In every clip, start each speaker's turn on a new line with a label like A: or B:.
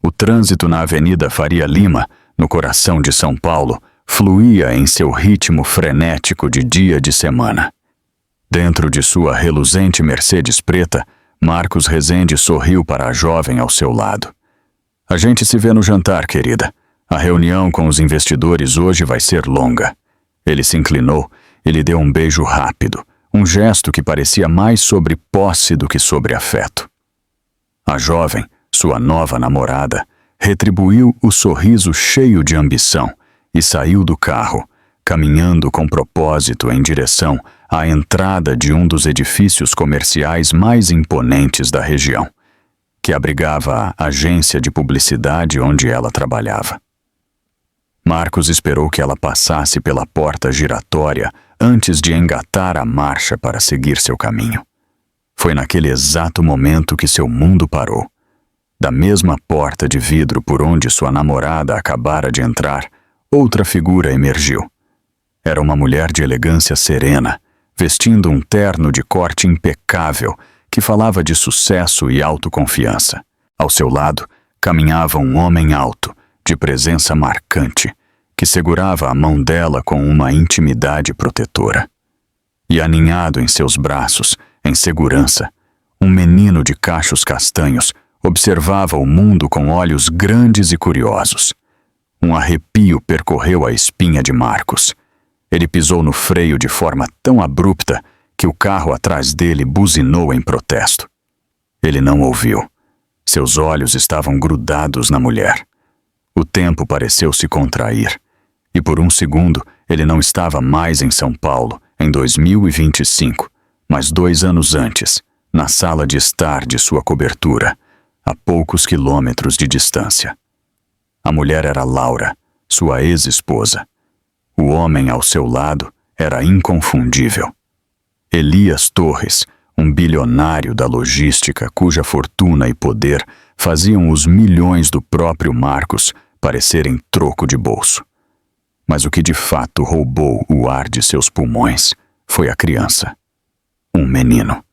A: O trânsito na Avenida Faria Lima, no coração de São Paulo, fluía em seu ritmo frenético de dia de semana. Dentro de sua reluzente Mercedes preta, Marcos Rezende sorriu para a jovem ao seu lado. A gente se vê no jantar, querida. A reunião com os investidores hoje vai ser longa. Ele se inclinou e lhe deu um beijo rápido, um gesto que parecia mais sobre posse do que sobre afeto. A jovem, sua nova namorada, retribuiu o sorriso cheio de ambição e saiu do carro, caminhando com propósito em direção à entrada de um dos edifícios comerciais mais imponentes da região, que abrigava a agência de publicidade onde ela trabalhava. Marcos esperou que ela passasse pela porta giratória antes de engatar a marcha para seguir seu caminho. Foi naquele exato momento que seu mundo parou. Da mesma porta de vidro por onde sua namorada acabara de entrar, outra figura emergiu. Era uma mulher de elegância serena, vestindo um terno de corte impecável que falava de sucesso e autoconfiança. Ao seu lado, caminhava um homem alto, de presença marcante, que segurava a mão dela com uma intimidade protetora. E aninhado em seus braços, em segurança, um menino de cachos castanhos observava o mundo com olhos grandes e curiosos. Um arrepio percorreu a espinha de Marcos. Ele pisou no freio de forma tão abrupta que o carro atrás dele buzinou em protesto. Ele não ouviu. Seus olhos estavam grudados na mulher. O tempo pareceu se contrair, e por um segundo ele não estava mais em São Paulo, em 2025, mas 2 anos antes, na sala de estar de sua cobertura, a poucos quilômetros de distância. A mulher era Laura, sua ex-esposa. O homem ao seu lado era inconfundível. Elias Torres, um bilionário da logística cuja fortuna e poder faziam os milhões do próprio Marcos parecerem troco de bolso. Mas o que de fato roubou o ar de seus pulmões foi a criança. Um menino.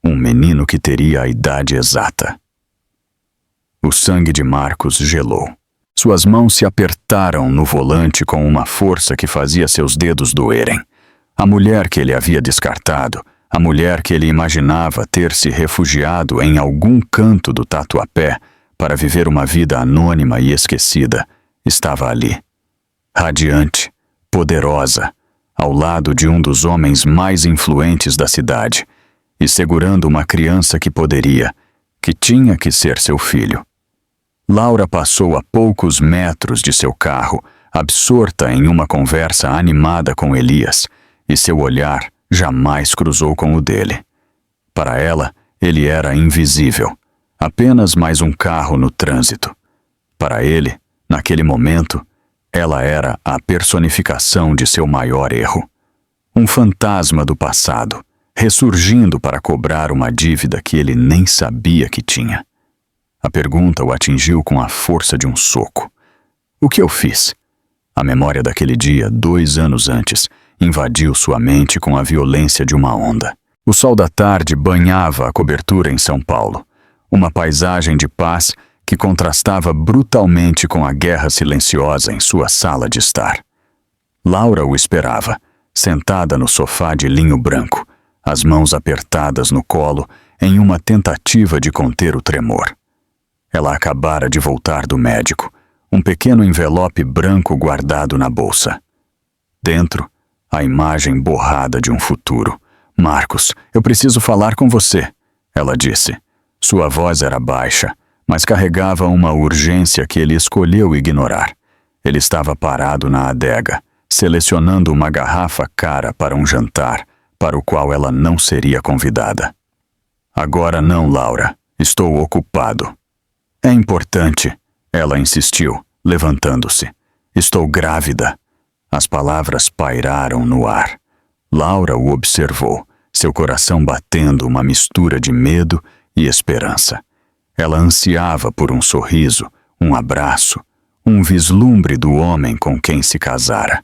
A: Um menino que teria a idade exata. O sangue de Marcos gelou. Suas mãos se apertaram no volante com uma força que fazia seus dedos doerem. A mulher que ele havia descartado, a mulher que ele imaginava ter se refugiado em algum canto do Tatuapé para viver uma vida anônima e esquecida, estava ali. Radiante, poderosa, ao lado de um dos homens mais influentes da cidade e segurando uma criança que tinha que ser seu filho. Laura passou a poucos metros de seu carro, absorta em uma conversa animada com Elias, e seu olhar jamais cruzou com o dele. Para ela, ele era invisível, apenas mais um carro no trânsito. Para ele, naquele momento, ela era a personificação de seu maior erro. Um fantasma do passado, ressurgindo para cobrar uma dívida que ele nem sabia que tinha. A pergunta o atingiu com a força de um soco. O que eu fiz? A memória daquele dia, 2 anos antes, invadiu sua mente com a violência de uma onda. O sol da tarde banhava a cobertura em São Paulo, uma paisagem de paz que contrastava brutalmente com a guerra silenciosa em sua sala de estar. Laura o esperava, sentada no sofá de linho branco, as mãos apertadas no colo em uma tentativa de conter o tremor. Ela acabara de voltar do médico, um pequeno envelope branco guardado na bolsa. Dentro, a imagem borrada de um futuro. Marcos, eu preciso falar com você, ela disse. Sua voz era baixa, mas carregava uma urgência que ele escolheu ignorar. Ele estava parado na adega, selecionando uma garrafa cara para um jantar, para o qual ela não seria convidada. Agora não, Laura. Estou ocupado. É importante, ela insistiu, levantando-se. Estou grávida. As palavras pairaram no ar. Laura o observou, seu coração batendo uma mistura de medo e esperança. Ela ansiava por um sorriso, um abraço, um vislumbre do homem com quem se casara.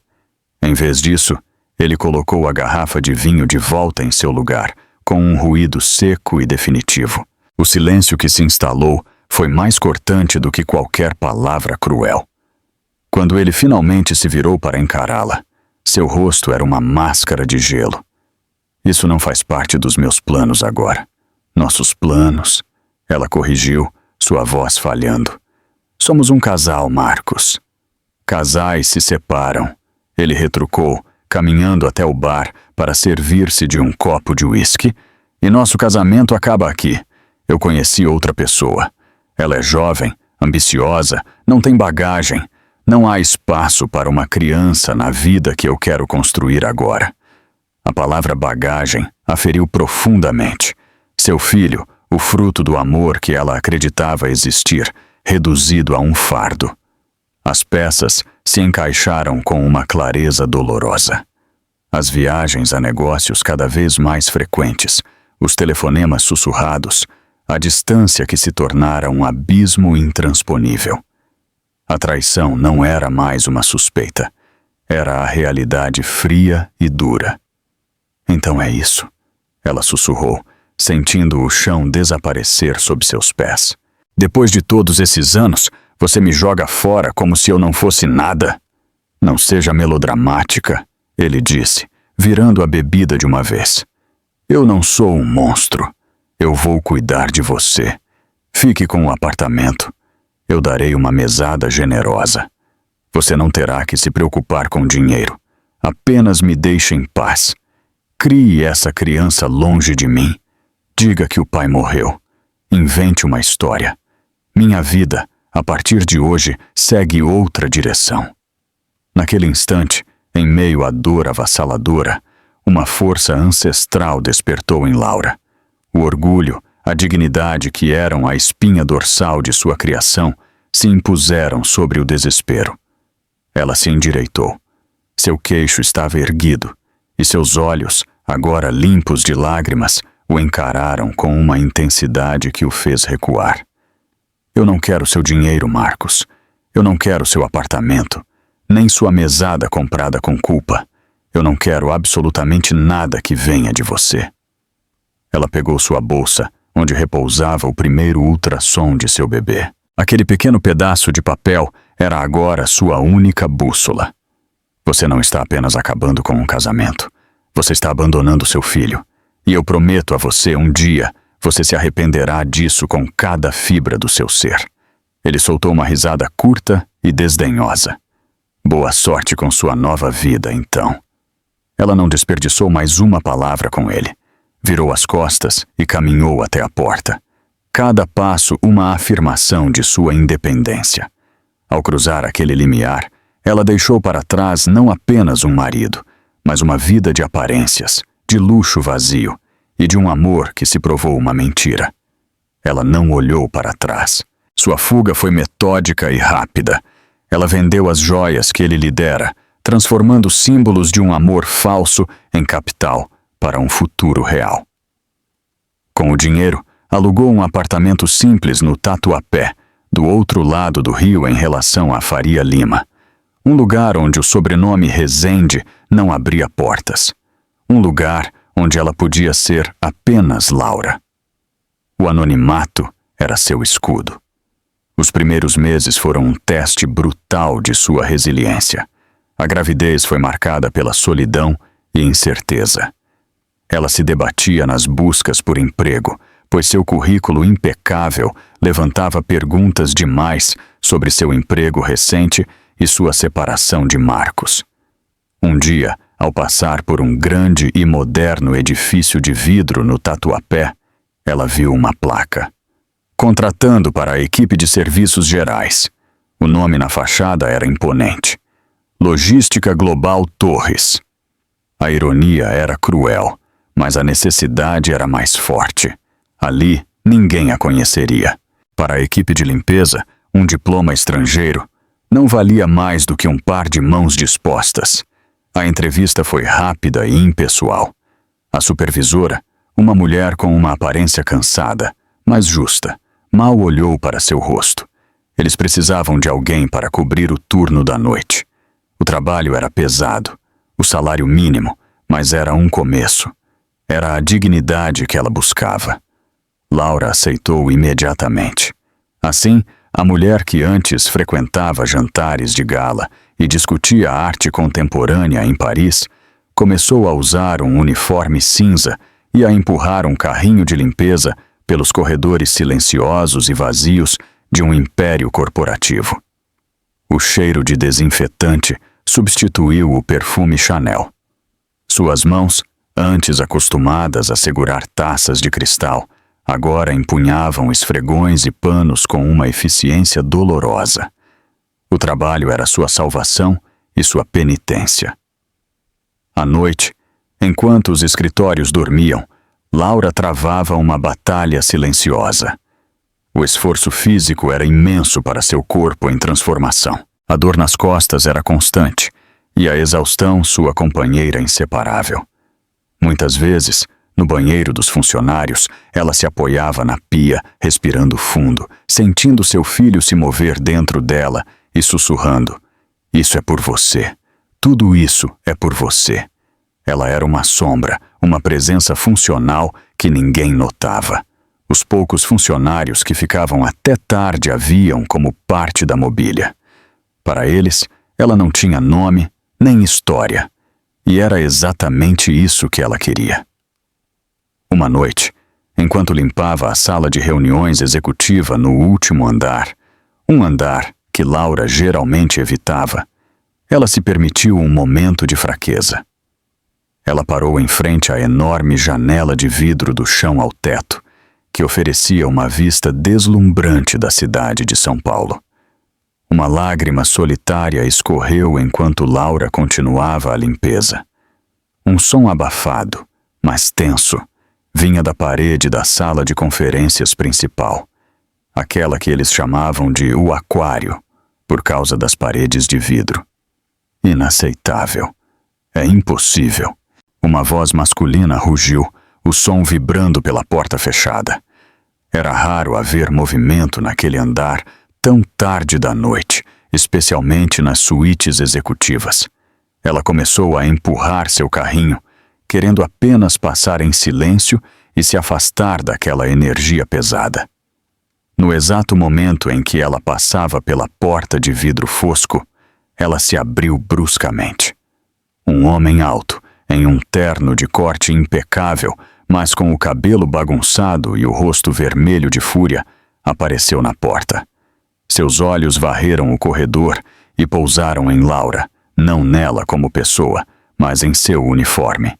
A: Em vez disso, ele colocou a garrafa de vinho de volta em seu lugar, com um ruído seco e definitivo. O silêncio que se instalou foi mais cortante do que qualquer palavra cruel. Quando ele finalmente se virou para encará-la, seu rosto era uma máscara de gelo. Isso não faz parte dos meus planos agora. Nossos planos, ela corrigiu, sua voz falhando. Somos um casal, Marcos. Casais se separam, ele retrucou, caminhando até o bar para servir-se de um copo de uísque, e nosso casamento acaba aqui. Eu conheci outra pessoa. Ela é jovem, ambiciosa, não tem bagagem. Não há espaço para uma criança na vida que eu quero construir agora. A palavra bagagem a feriu profundamente. Seu filho, o fruto do amor que ela acreditava existir, reduzido a um fardo. As peças se encaixaram com uma clareza dolorosa. As viagens a negócios cada vez mais frequentes, os telefonemas sussurrados, a distância que se tornara um abismo intransponível. A traição não era mais uma suspeita. Era a realidade fria e dura. Então é isso, ela sussurrou, sentindo o chão desaparecer sob seus pés. Depois de todos esses anos, você me joga fora como se eu não fosse nada. Não seja melodramática, ele disse, virando a bebida de uma vez. Eu não sou um monstro. Eu vou cuidar de você. Fique com o apartamento. Eu darei uma mesada generosa. Você não terá que se preocupar com dinheiro. Apenas me deixe em paz. Crie essa criança longe de mim. Diga que o pai morreu. Invente uma história. Minha vida, a partir de hoje, segue outra direção. Naquele instante, em meio à dor avassaladora, uma força ancestral despertou em Laura. O orgulho, a dignidade que eram a espinha dorsal de sua criação se impuseram sobre o desespero. Ela se endireitou. Seu queixo estava erguido, e seus olhos, agora limpos de lágrimas, o encararam com uma intensidade que o fez recuar. Eu não quero seu dinheiro, Marcos. Eu não quero seu apartamento, nem sua mesada comprada com culpa. Eu não quero absolutamente nada que venha de você. Ela pegou sua bolsa, onde repousava o primeiro ultrassom de seu bebê. Aquele pequeno pedaço de papel era agora sua única bússola. Você não está apenas acabando com um casamento. Você está abandonando seu filho. E eu prometo a você, um dia, você se arrependerá disso com cada fibra do seu ser. Ele soltou uma risada curta e desdenhosa. Boa sorte com sua nova vida, então. Ela não desperdiçou mais uma palavra com ele. Virou as costas e caminhou até a porta. Cada passo uma afirmação de sua independência. Ao cruzar aquele limiar, ela deixou para trás não apenas um marido, mas uma vida de aparências, de luxo vazio e de um amor que se provou uma mentira. Ela não olhou para trás. Sua fuga foi metódica e rápida. Ela vendeu as joias que ele lhe dera, transformando símbolos de um amor falso em capital para um futuro real. Com o dinheiro, alugou um apartamento simples no Tatuapé, do outro lado do rio em relação à Faria Lima. Um lugar onde o sobrenome Rezende não abria portas. Um lugar onde ela podia ser apenas Laura. O anonimato era seu escudo. Os primeiros meses foram um teste brutal de sua resiliência. A gravidez foi marcada pela solidão e incerteza. Ela se debatia nas buscas por emprego, pois seu currículo impecável levantava perguntas demais sobre seu emprego recente e sua separação de Marcos. Um dia, ao passar por um grande e moderno edifício de vidro no Tatuapé, ela viu uma placa. Contratando para a equipe de serviços gerais. O nome na fachada era imponente. Logística Global Torres. A ironia era cruel, mas a necessidade era mais forte. Ali, ninguém a conheceria. Para a equipe de limpeza, um diploma estrangeiro não valia mais do que um par de mãos dispostas. A entrevista foi rápida e impessoal. A supervisora, uma mulher com uma aparência cansada, mas justa, mal olhou para seu rosto. Eles precisavam de alguém para cobrir o turno da noite. O trabalho era pesado, o salário mínimo, mas era um começo. Era a dignidade que ela buscava. Laura aceitou imediatamente. Assim, a mulher que antes frequentava jantares de gala e discutia arte contemporânea em Paris, começou a usar um uniforme cinza e a empurrar um carrinho de limpeza pelos corredores silenciosos e vazios de um império corporativo. O cheiro de desinfetante substituiu o perfume Chanel. Suas mãos, antes acostumadas a segurar taças de cristal, agora empunhavam esfregões e panos com uma eficiência dolorosa. O trabalho era sua salvação e sua penitência. À noite, enquanto os escritórios dormiam, Laura travava uma batalha silenciosa. O esforço físico era imenso para seu corpo em transformação. A dor nas costas era constante e a exaustão sua companheira inseparável. Muitas vezes, no banheiro dos funcionários, ela se apoiava na pia, respirando fundo, sentindo seu filho se mover dentro dela e sussurrando: "Isso é por você. Tudo isso é por você." Ela era uma sombra, uma presença funcional que ninguém notava. Os poucos funcionários que ficavam até tarde a viam como parte da mobília. Para eles, ela não tinha nome nem história. E era exatamente isso que ela queria. Uma noite, enquanto limpava a sala de reuniões executiva no último andar, um andar que Laura geralmente evitava, ela se permitiu um momento de fraqueza. Ela parou em frente à enorme janela de vidro do chão ao teto, que oferecia uma vista deslumbrante da cidade de São Paulo. Uma lágrima solitária escorreu enquanto Laura continuava a limpeza. Um som abafado, mas tenso, vinha da parede da sala de conferências principal, aquela que eles chamavam de o aquário, por causa das paredes de vidro. Inaceitável. É impossível. Uma voz masculina rugiu, o som vibrando pela porta fechada. Era raro haver movimento naquele andar tão tarde da noite, especialmente nas suítes executivas. Ela começou a empurrar seu carrinho, querendo apenas passar em silêncio e se afastar daquela energia pesada. No exato momento em que ela passava pela porta de vidro fosco, ela se abriu bruscamente. Um homem alto, em um terno de corte impecável, mas com o cabelo bagunçado e o rosto vermelho de fúria, apareceu na porta. Seus olhos varreram o corredor e pousaram em Laura, não nela como pessoa, mas em seu uniforme.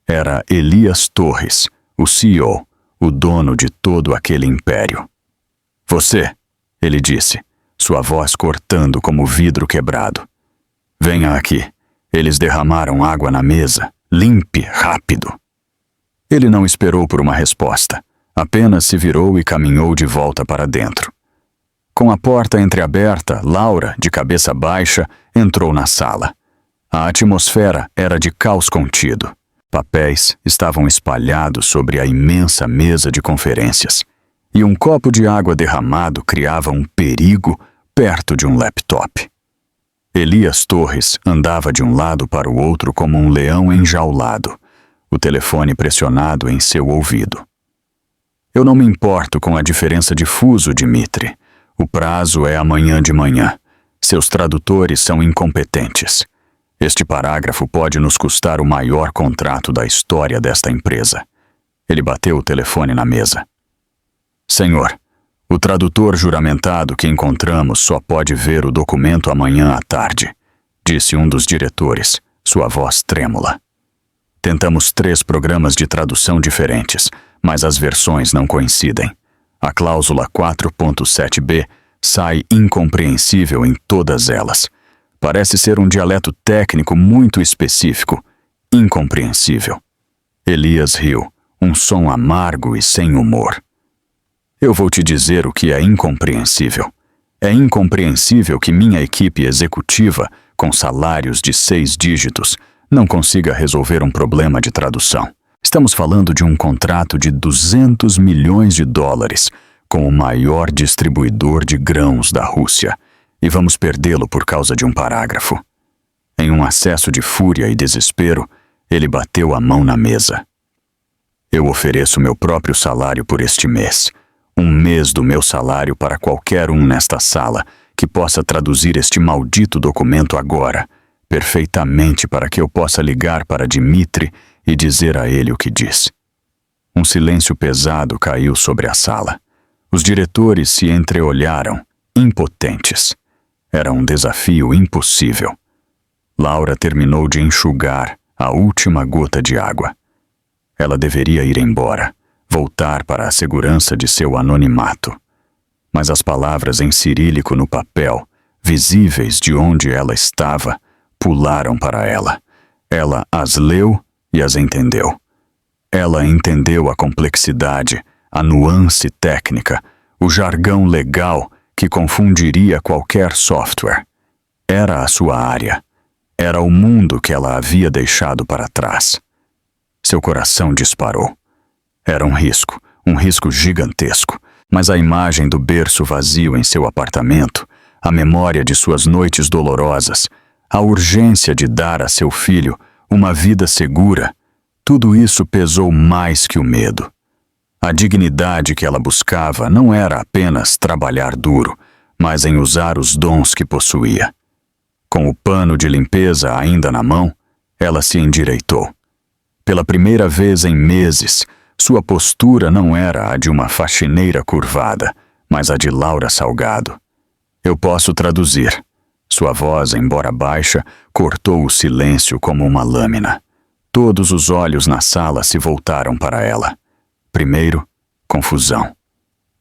A: Era Elias Torres, o CEO, o dono de todo aquele império. "Você", ele disse, sua voz cortando como vidro quebrado. "Venha aqui. Eles derramaram água na mesa. Limpe rápido." Ele não esperou por uma resposta, apenas se virou e caminhou de volta para dentro. Com a porta entreaberta, Laura, de cabeça baixa, entrou na sala. A atmosfera era de caos contido. Papéis estavam espalhados sobre a imensa mesa de conferências, e um copo de água derramado criava um perigo perto de um laptop. Elias Torres andava de um lado para o outro como um leão enjaulado, o telefone pressionado em seu ouvido. "Eu não me importo com a diferença de fuso, Dmitri. O prazo é amanhã de manhã. Seus tradutores são incompetentes. Este parágrafo pode nos custar o maior contrato da história desta empresa." Ele bateu o telefone na mesa. "Senhor, o tradutor juramentado que encontramos só pode ver o documento amanhã à tarde", disse um dos diretores, sua voz trêmula. "Tentamos 3 programas de tradução diferentes, mas as versões não coincidem. A cláusula 4.7b sai incompreensível em todas elas. Parece ser um dialeto técnico muito específico, incompreensível." Elias riu, um som amargo e sem humor. "Eu vou te dizer o que é incompreensível. É incompreensível que minha equipe executiva, com salários de 6 dígitos, não consiga resolver um problema de tradução. Estamos falando de um contrato de $200 milhões com o maior distribuidor de grãos da Rússia, e vamos perdê-lo por causa de um parágrafo." Em um acesso de fúria e desespero, ele bateu a mão na mesa. "Eu ofereço meu próprio salário por este mês. 1 mês do meu salário para qualquer um nesta sala que possa traduzir este maldito documento agora, perfeitamente, para que eu possa ligar para Dmitri e dizer a ele o que diz. Um silêncio pesado caiu sobre a sala. Os diretores se entreolharam, impotentes. Era um desafio impossível. Laura terminou de enxugar a última gota de água. Ela deveria ir embora, voltar para a segurança de seu anonimato. Mas as palavras em cirílico no papel, visíveis de onde ela estava, pularam para ela. Ela as leu e as entendeu. Ela entendeu a complexidade, a nuance técnica, o jargão legal que confundiria qualquer software. Era a sua área. Era o mundo que ela havia deixado para trás. Seu coração disparou. Era um risco gigantesco, mas a imagem do berço vazio em seu apartamento, a memória de suas noites dolorosas, a urgência de dar a seu filho uma vida segura, tudo isso pesou mais que o medo. A dignidade que ela buscava não era apenas trabalhar duro, mas em usar os dons que possuía. Com o pano de limpeza ainda na mão, ela se endireitou. Pela primeira vez em meses, sua postura não era a de uma faxineira curvada, mas a de Laura Salgado. Eu posso traduzir. Sua voz, embora baixa, cortou o silêncio como uma lâmina. Todos os olhos na sala se voltaram para ela. Primeiro, confusão.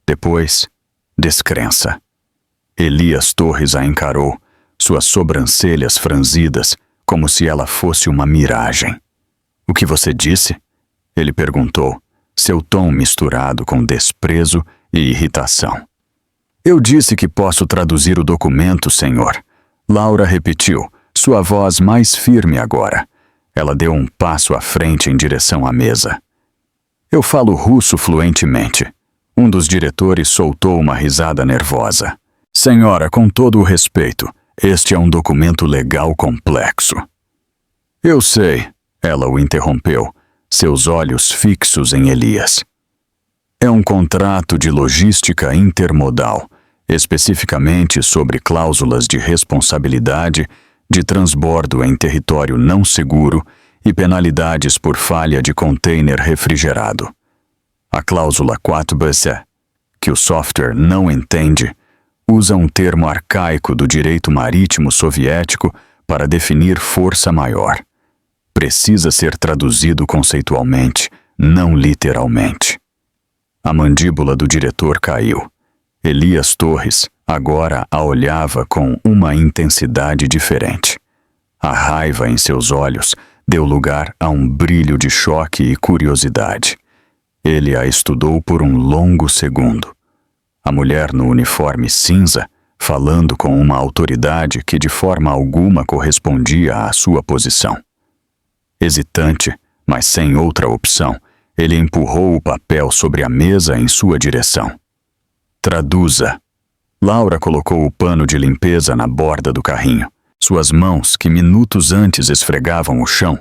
A: Depois, descrença. Elias Torres a encarou, suas sobrancelhas franzidas, como se ela fosse uma miragem. "O que você disse?" ele perguntou, seu tom misturado com desprezo e irritação. "Eu disse que posso traduzir o documento, senhor." Laura repetiu, sua voz mais firme agora. Ela deu um passo à frente em direção à mesa. "Eu falo russo fluentemente." Um dos diretores soltou uma risada nervosa. "Senhora, com todo o respeito, este é um documento legal complexo." "Eu sei," ela o interrompeu, seus olhos fixos em Elias. "É um contrato de logística intermodal, especificamente sobre cláusulas de responsabilidade, de transbordo em território não seguro e penalidades por falha de container refrigerado. A cláusula 4BC, que o software não entende, usa um termo arcaico do direito marítimo soviético para definir força maior. Precisa ser traduzido conceitualmente, não literalmente." A mandíbula do diretor caiu. Elias Torres agora a olhava com uma intensidade diferente. A raiva em seus olhos deu lugar a um brilho de choque e curiosidade. Ele a estudou por um longo segundo. A mulher no uniforme cinza, falando com uma autoridade que de forma alguma correspondia à sua posição. Hesitante, mas sem outra opção, ele empurrou o papel sobre a mesa em sua direção. "Traduza." Laura colocou o pano de limpeza na borda do carrinho. Suas mãos, que minutos antes esfregavam o chão,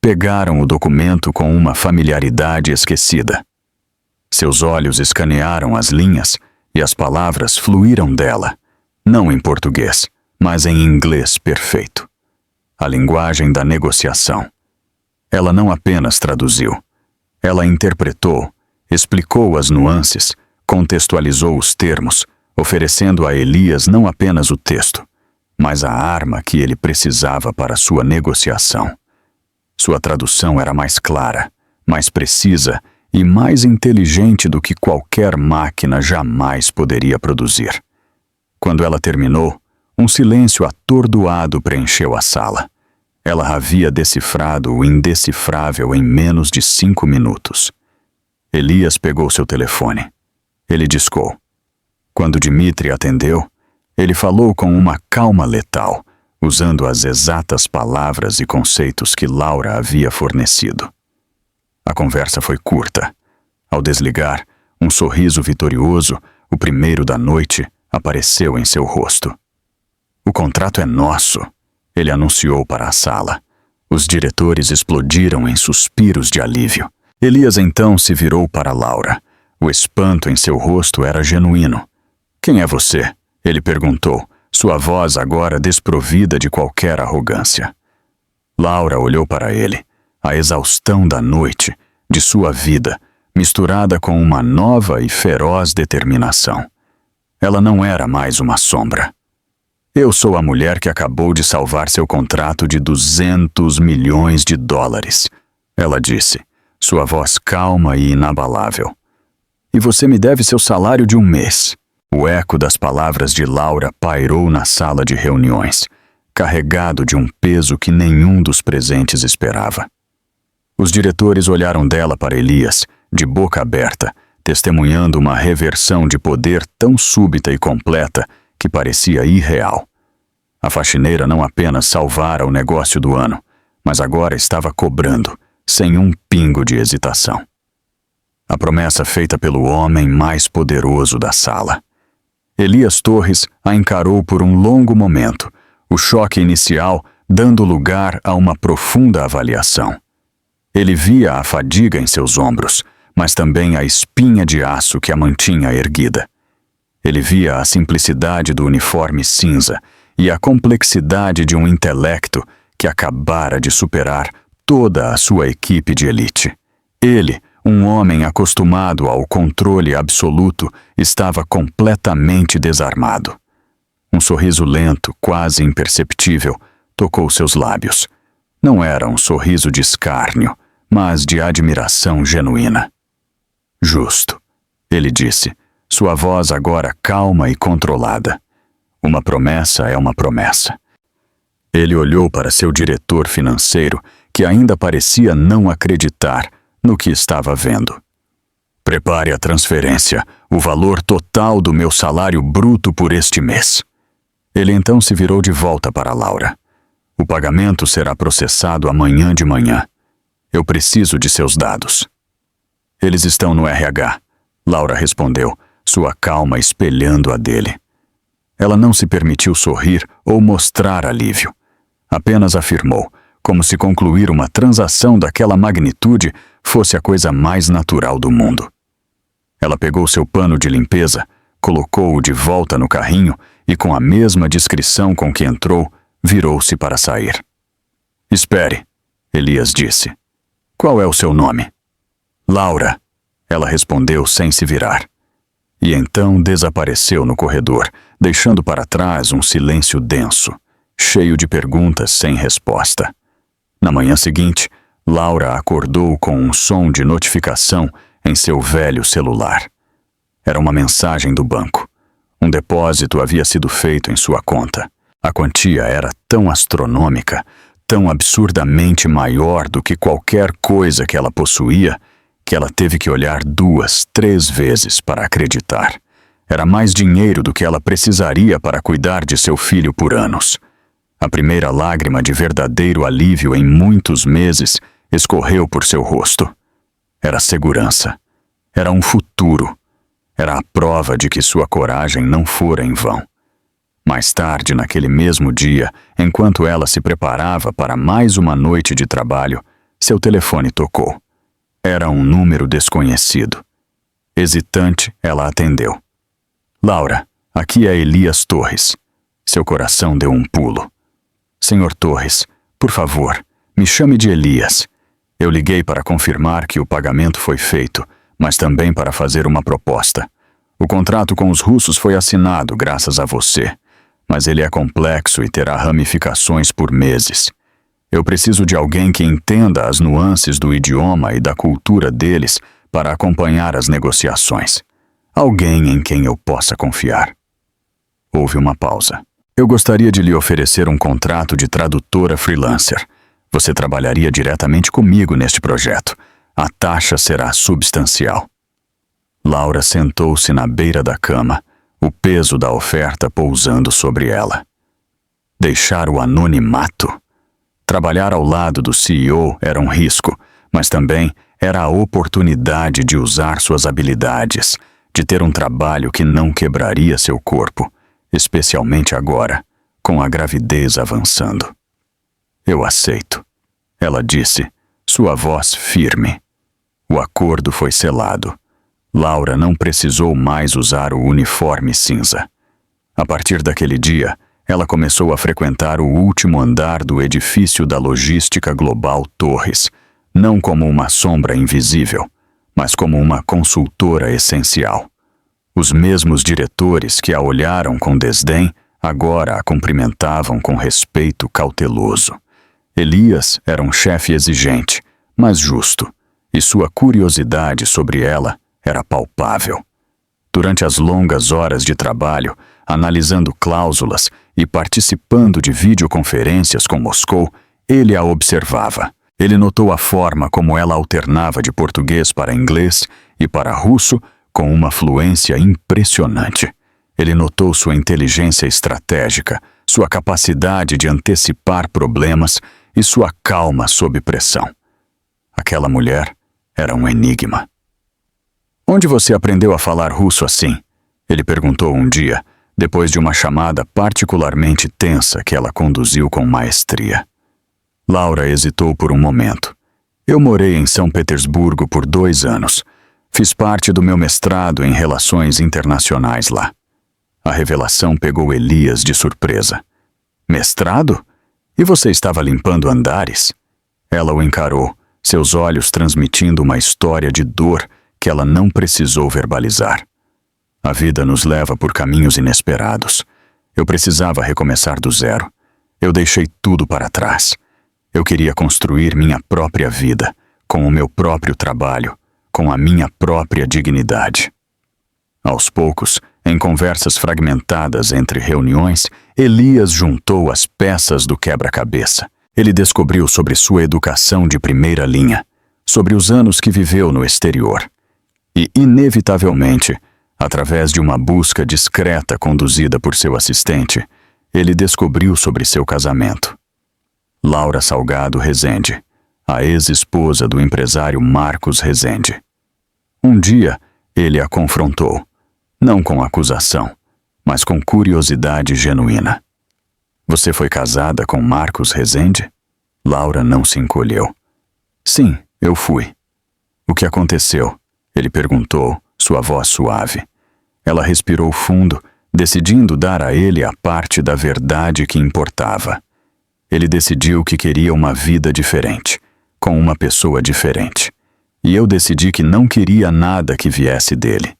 A: pegaram o documento com uma familiaridade esquecida. Seus olhos escanearam as linhas e as palavras fluíram dela, não em português, mas em inglês perfeito. A linguagem da negociação. Ela não apenas traduziu. Ela interpretou, explicou as nuances, contextualizou os termos, oferecendo a Elias não apenas o texto, mas a arma que ele precisava para sua negociação. Sua tradução era mais clara, mais precisa e mais inteligente do que qualquer máquina jamais poderia produzir. Quando ela terminou, um silêncio atordoado preencheu a sala. Ela havia decifrado o indecifrável em menos de 5 minutos. Elias pegou seu telefone. Ele discou. Quando Dmitri atendeu, ele falou com uma calma letal, usando as exatas palavras e conceitos que Laura havia fornecido. A conversa foi curta. Ao desligar, um sorriso vitorioso, o primeiro da noite, apareceu em seu rosto. "O contrato é nosso", ele anunciou para a sala. Os diretores explodiram em suspiros de alívio. Elias então se virou para Laura. O espanto em seu rosto era genuíno. Quem é você? Ele perguntou, sua voz agora desprovida de qualquer arrogância. Laura olhou para ele. A exaustão da noite, de sua vida, misturada com uma nova e feroz determinação. Ela não era mais uma sombra. Eu sou a mulher que acabou de salvar seu contrato de $200 milhões, ela disse, sua voz calma e inabalável. E você me deve seu salário de um mês. O eco das palavras de Laura pairou na sala de reuniões, carregado de um peso que nenhum dos presentes esperava. Os diretores olharam dela para Elias, de boca aberta, testemunhando uma reversão de poder tão súbita e completa que parecia irreal. A faxineira não apenas salvara o negócio do ano, mas agora estava cobrando, sem um pingo de hesitação. A promessa feita pelo homem mais poderoso da sala. Elias Torres a encarou por um longo momento, o choque inicial dando lugar a uma profunda avaliação. Ele via a fadiga em seus ombros, mas também a espinha de aço que a mantinha erguida. Ele via a simplicidade do uniforme cinza e a complexidade de um intelecto que acabara de superar toda a sua equipe de elite. Ele, um homem acostumado ao controle absoluto, estava completamente desarmado. Um sorriso lento, quase imperceptível, tocou seus lábios. Não era um sorriso de escárnio, mas de admiração genuína. Justo, ele disse, sua voz agora calma e controlada. Uma promessa é uma promessa. Ele olhou para seu diretor financeiro, que ainda parecia não acreditar no que estava vendo. Prepare a transferência, o valor total do meu salário bruto por este mês. Ele então se virou de volta para Laura. O pagamento será processado amanhã de manhã. Eu preciso de seus dados. Eles estão no RH, Laura respondeu, sua calma espelhando a dele. Ela não se permitiu sorrir ou mostrar alívio. Apenas afirmou, como se concluir uma transação daquela magnitude fosse a coisa mais natural do mundo. Ela pegou seu pano de limpeza, colocou-o de volta no carrinho e, com a mesma discrição com que entrou, virou-se para sair. Espere, Elias disse. Qual é o seu nome? Laura, ela respondeu sem se virar. E então desapareceu no corredor, deixando para trás um silêncio denso, cheio de perguntas sem resposta. Na manhã seguinte, Laura acordou com um som de notificação em seu velho celular. Era uma mensagem do banco. Um depósito havia sido feito em sua conta. A quantia era tão astronômica, tão absurdamente maior do que qualquer coisa que ela possuía, que ela teve que olhar 2, 3 vezes para acreditar. Era mais dinheiro do que ela precisaria para cuidar de seu filho por anos. A primeira lágrima de verdadeiro alívio em muitos meses escorreu por seu rosto. Era segurança. Era um futuro. Era a prova de que sua coragem não fora em vão. Mais tarde, naquele mesmo dia, enquanto ela se preparava para mais uma noite de trabalho, seu telefone tocou. Era um número desconhecido. Hesitante, ela atendeu. Laura, aqui é Elias Torres. Seu coração deu um pulo. Senhor Torres, por favor, me chame de Elias. Eu liguei para confirmar que o pagamento foi feito, mas também para fazer uma proposta. O contrato com os russos foi assinado graças a você, mas ele é complexo e terá ramificações por meses. Eu preciso de alguém que entenda as nuances do idioma e da cultura deles para acompanhar as negociações. Alguém em quem eu possa confiar. Houve uma pausa. Eu gostaria de lhe oferecer um contrato de tradutora freelancer. Você trabalharia diretamente comigo neste projeto. A taxa será substancial. Laura sentou-se na beira da cama, o peso da oferta pousando sobre ela. Deixar o anonimato? Trabalhar ao lado do CEO era um risco, mas também era a oportunidade de usar suas habilidades, de ter um trabalho que não quebraria seu corpo, especialmente agora, com a gravidez avançando. Eu aceito, ela disse, sua voz firme. O acordo foi selado. Laura não precisou mais usar o uniforme cinza. A partir daquele dia, ela começou a frequentar o último andar do edifício da logística global Torres, não como uma sombra invisível, mas como uma consultora essencial. Os mesmos diretores que a olharam com desdém agora a cumprimentavam com respeito cauteloso. Elias era um chefe exigente, mas justo, e sua curiosidade sobre ela era palpável. Durante as longas horas de trabalho, analisando cláusulas e participando de videoconferências com Moscou, ele a observava. Ele notou a forma como ela alternava de português para inglês e para russo com uma fluência impressionante. Ele notou sua inteligência estratégica, sua capacidade de antecipar problemas e sua calma sob pressão. Aquela mulher era um enigma. "Onde você aprendeu a falar russo assim?" ele perguntou um dia, depois de uma chamada particularmente tensa que ela conduziu com maestria. Laura hesitou por um momento. "Eu morei em São Petersburgo por 2 anos. Fiz parte do meu mestrado em relações internacionais lá." A revelação pegou Elias de surpresa. "Mestrado? E você estava limpando andares?" Ela o encarou, seus olhos transmitindo uma história de dor que ela não precisou verbalizar. "A vida nos leva por caminhos inesperados. Eu precisava recomeçar do zero. Eu deixei tudo para trás. Eu queria construir minha própria vida, com o meu próprio trabalho, com a minha própria dignidade." Aos poucos, em conversas fragmentadas entre reuniões, Elias juntou as peças do quebra-cabeça. Ele descobriu sobre sua educação de primeira linha, sobre os anos que viveu no exterior. E, inevitavelmente, através de uma busca discreta conduzida por seu assistente, ele descobriu sobre seu casamento. Laura Salgado Rezende, a ex-esposa do empresário Marcos Rezende. Um dia, ele a confrontou, não com acusação, mas com curiosidade genuína. "Você foi casada com Marcos Rezende?" Laura não se encolheu. "Sim, eu fui." "O que aconteceu?" ele perguntou, sua voz suave. Ela respirou fundo, decidindo dar a ele a parte da verdade que importava. Ele decidiu que queria uma vida diferente, com uma pessoa diferente. E eu decidi que não queria nada que viesse dele.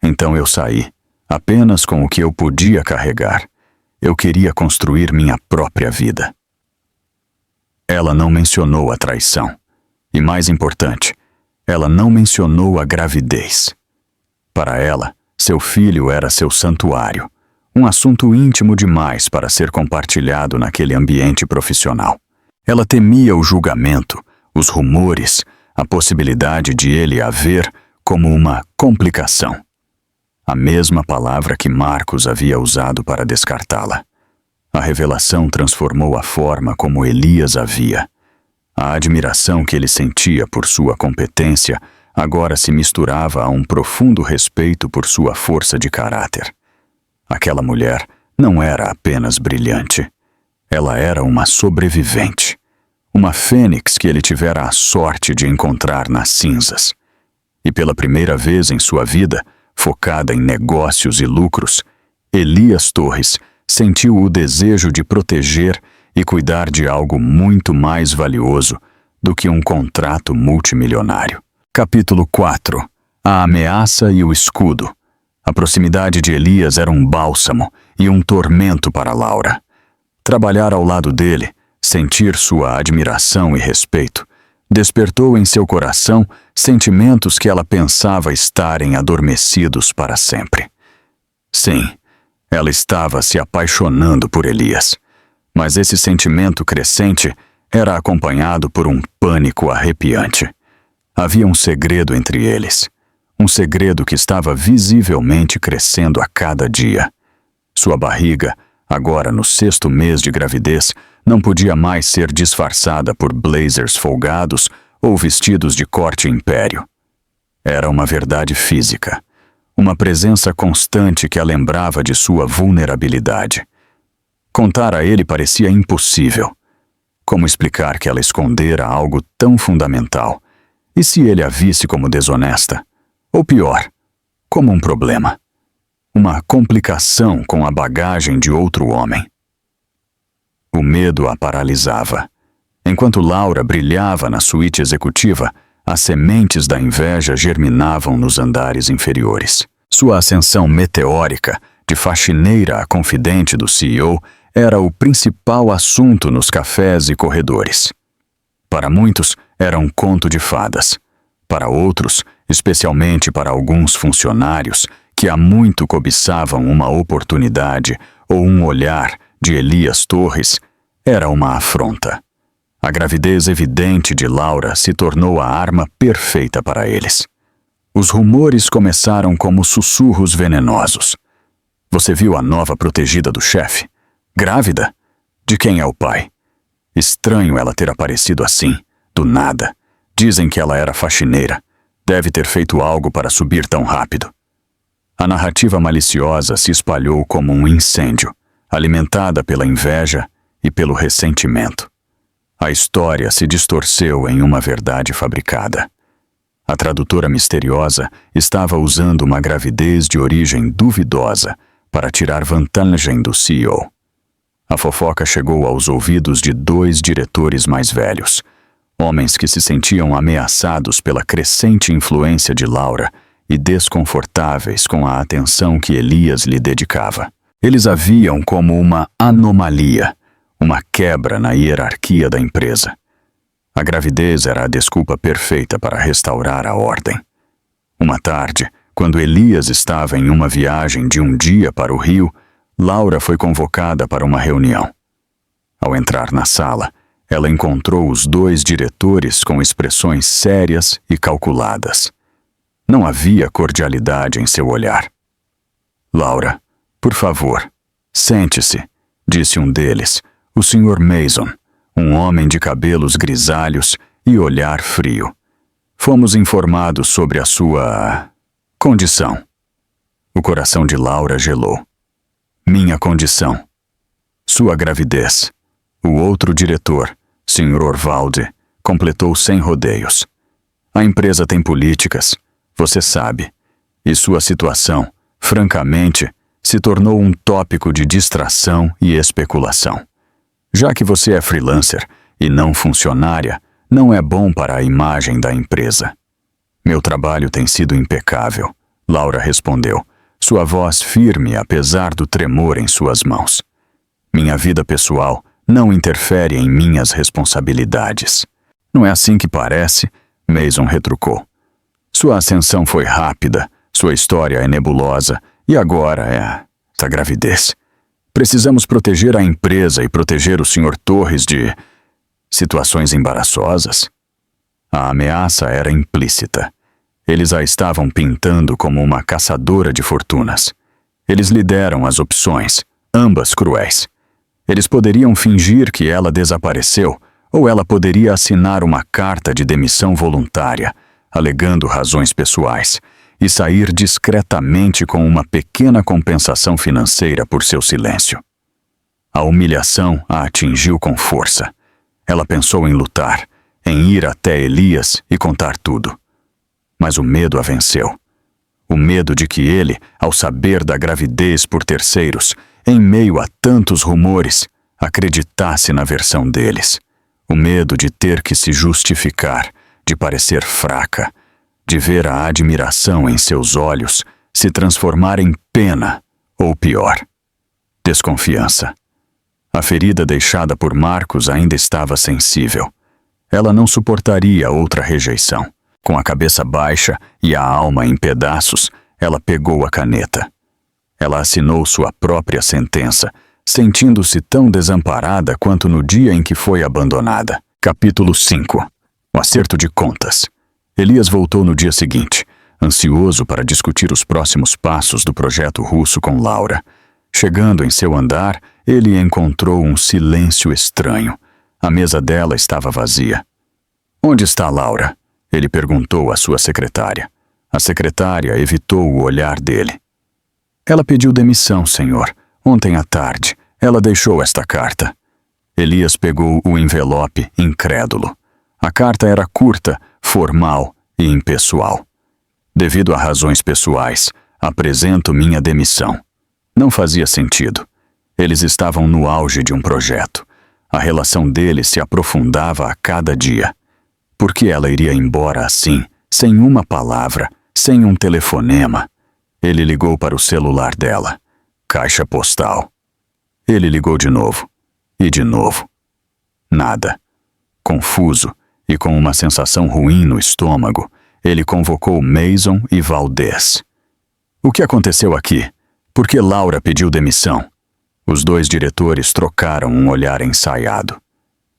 A: Então eu saí, apenas com o que eu podia carregar. Eu queria construir minha própria vida. Ela não mencionou a traição. E mais importante, ela não mencionou a gravidez. Para ela, seu filho era seu santuário, um assunto íntimo demais para ser compartilhado naquele ambiente profissional. Ela temia o julgamento, os rumores, a possibilidade de ele haver como uma complicação. A mesma palavra que Marcos havia usado para descartá-la. A revelação transformou a forma como Elias a via. A admiração que ele sentia por sua competência agora se misturava a um profundo respeito por sua força de caráter. Aquela mulher não era apenas brilhante. Ela era uma sobrevivente. Uma fênix que ele tivera a sorte de encontrar nas cinzas. E pela primeira vez em sua vida, focada em negócios e lucros, Elias Torres sentiu o desejo de proteger e cuidar de algo muito mais valioso do que um contrato multimilionário. Capítulo 4. A ameaça e o escudo. A proximidade de Elias era um bálsamo e um tormento para Laura. Trabalhar ao lado dele, sentir sua admiração e respeito, despertou em seu coração sentimentos que ela pensava estarem adormecidos para sempre. Sim, ela estava se apaixonando por Elias, mas esse sentimento crescente era acompanhado por um pânico arrepiante. Havia um segredo entre eles, um segredo que estava visivelmente crescendo a cada dia. Sua barriga, agora no 6º mês de gravidez, não podia mais ser disfarçada por blazers folgados ou vestidos de corte império. Era uma verdade física, uma presença constante que a lembrava de sua vulnerabilidade. Contar a ele parecia impossível. Como explicar que ela escondera algo tão fundamental? E se ele a visse como desonesta? Ou pior, como um problema. Uma complicação com a bagagem de outro homem. O medo a paralisava. Enquanto Laura brilhava na suíte executiva, as sementes da inveja germinavam nos andares inferiores. Sua ascensão meteórica, de faxineira a confidente do CEO, era o principal assunto nos cafés e corredores. Para muitos, era um conto de fadas. Para outros, especialmente para alguns funcionários, que há muito cobiçavam uma oportunidade ou um olhar de Elias Torres, era uma afronta. A gravidez evidente de Laura se tornou a arma perfeita para eles. Os rumores começaram como sussurros venenosos. Você viu a nova protegida do chefe? Grávida? De quem é o pai? Estranho ela ter aparecido assim, do nada. Dizem que ela era faxineira. Deve ter feito algo para subir tão rápido. A narrativa maliciosa se espalhou como um incêndio, alimentada pela inveja e pelo ressentimento. A história se distorceu em uma verdade fabricada. A tradutora misteriosa estava usando uma gravidez de origem duvidosa para tirar vantagem do CEO. A fofoca chegou aos ouvidos de 2 diretores mais velhos, homens que se sentiam ameaçados pela crescente influência de Laura e desconfortáveis com a atenção que Elias lhe dedicava. Eles a viam como uma anomalia, uma quebra na hierarquia da empresa. A gravidez era a desculpa perfeita para restaurar a ordem. Uma tarde, quando Elias estava em uma viagem de um dia para o Rio, Laura foi convocada para uma reunião. Ao entrar na sala, ela encontrou os 2 diretores com expressões sérias e calculadas. Não havia cordialidade em seu olhar. "Laura, por favor, sente-se", disse um deles, o Sr. Mason, um homem de cabelos grisalhos e olhar frio. "Fomos informados sobre a sua condição." O coração de Laura gelou. "Minha condição." "Sua gravidez." O outro diretor, Sr. Orvalde, completou sem rodeios. "A empresa tem políticas, você sabe, e sua situação, francamente, se tornou um tópico de distração e especulação. Já que você é freelancer e não funcionária, não é bom para a imagem da empresa." "Meu trabalho tem sido impecável", Laura respondeu, sua voz firme apesar do tremor em suas mãos. "Minha vida pessoal não interfere em minhas responsabilidades." "Não é assim que parece?" Mason retrucou. "Sua ascensão foi rápida, sua história é nebulosa, e agora é essa gravidez. Precisamos proteger a empresa e proteger o Sr. Torres de situações embaraçosas." A ameaça era implícita. Eles a estavam pintando como uma caçadora de fortunas. Eles lhe deram as opções, ambas cruéis. Eles poderiam fingir que ela desapareceu, ou ela poderia assinar uma carta de demissão voluntária, alegando razões pessoais, e sair discretamente com uma pequena compensação financeira por seu silêncio. A humilhação a atingiu com força. Ela pensou em lutar, em ir até Elias e contar tudo. Mas o medo a venceu. O medo de que ele, ao saber da gravidez por terceiros, em meio a tantos rumores, acreditasse na versão deles. O medo de ter que se justificar, de parecer fraca, de ver a admiração em seus olhos se transformar em pena, ou pior, desconfiança. A ferida deixada por Marcos ainda estava sensível. Ela não suportaria outra rejeição. Com a cabeça baixa e a alma em pedaços, ela pegou a caneta. Ela assinou sua própria sentença, sentindo-se tão desamparada quanto no dia em que foi abandonada. Capítulo 5. O acerto de contas. Elias voltou no dia seguinte, ansioso para discutir os próximos passos do projeto russo com Laura. Chegando em seu andar, ele encontrou um silêncio estranho. A mesa dela estava vazia. "Onde está Laura?" ele perguntou à sua secretária. A secretária evitou o olhar dele. "Ela pediu demissão, senhor. Ontem à tarde, ela deixou esta carta." Elias pegou o envelope, incrédulo. A carta era curta, formal e impessoal. Devido a razões pessoais, apresento minha demissão. Não fazia sentido. Eles estavam no auge de um projeto. A relação deles se aprofundava a cada dia. Por que ela iria embora assim, sem uma palavra, sem um telefonema? Ele ligou para o celular dela. Caixa postal. Ele ligou de novo. E de novo. Nada. Confuso e com uma sensação ruim no estômago, ele convocou Mason e Valdez. O que aconteceu aqui? Por que Laura pediu demissão? Os dois diretores trocaram um olhar ensaiado.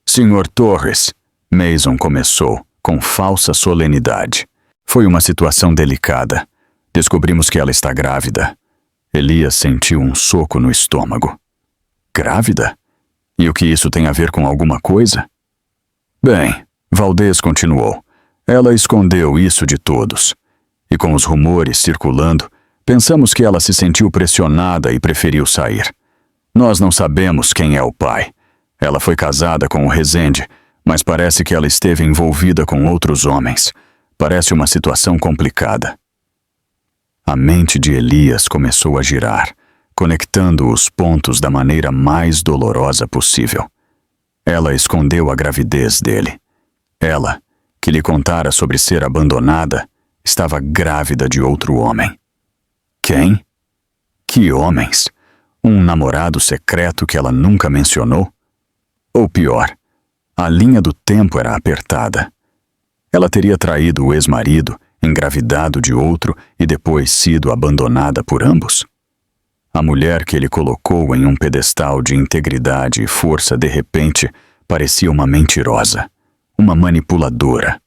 A: Sr. Torres, Mason começou, com falsa solenidade. Foi uma situação delicada. Descobrimos que ela está grávida. Elias sentiu um soco no estômago. Grávida? E o que isso tem a ver com alguma coisa? Bem, Valdez continuou. Ela escondeu isso de todos. E com os rumores circulando, pensamos que ela se sentiu pressionada e preferiu sair. Nós não sabemos quem é o pai. Ela foi casada com o Rezende, mas parece que ela esteve envolvida com outros homens. Parece uma situação complicada. A mente de Elias começou a girar, conectando os pontos da maneira mais dolorosa possível. Ela escondeu a gravidez dele. Ela, que lhe contara sobre ser abandonada, estava grávida de outro homem. Quem? Que homens? Um namorado secreto que ela nunca mencionou? Ou pior, a linha do tempo era apertada. Ela teria traído o ex-marido, engravidado de outro e depois sido abandonada por ambos? A mulher que ele colocou em um pedestal de integridade e força de repente parecia uma mentirosa, uma manipuladora.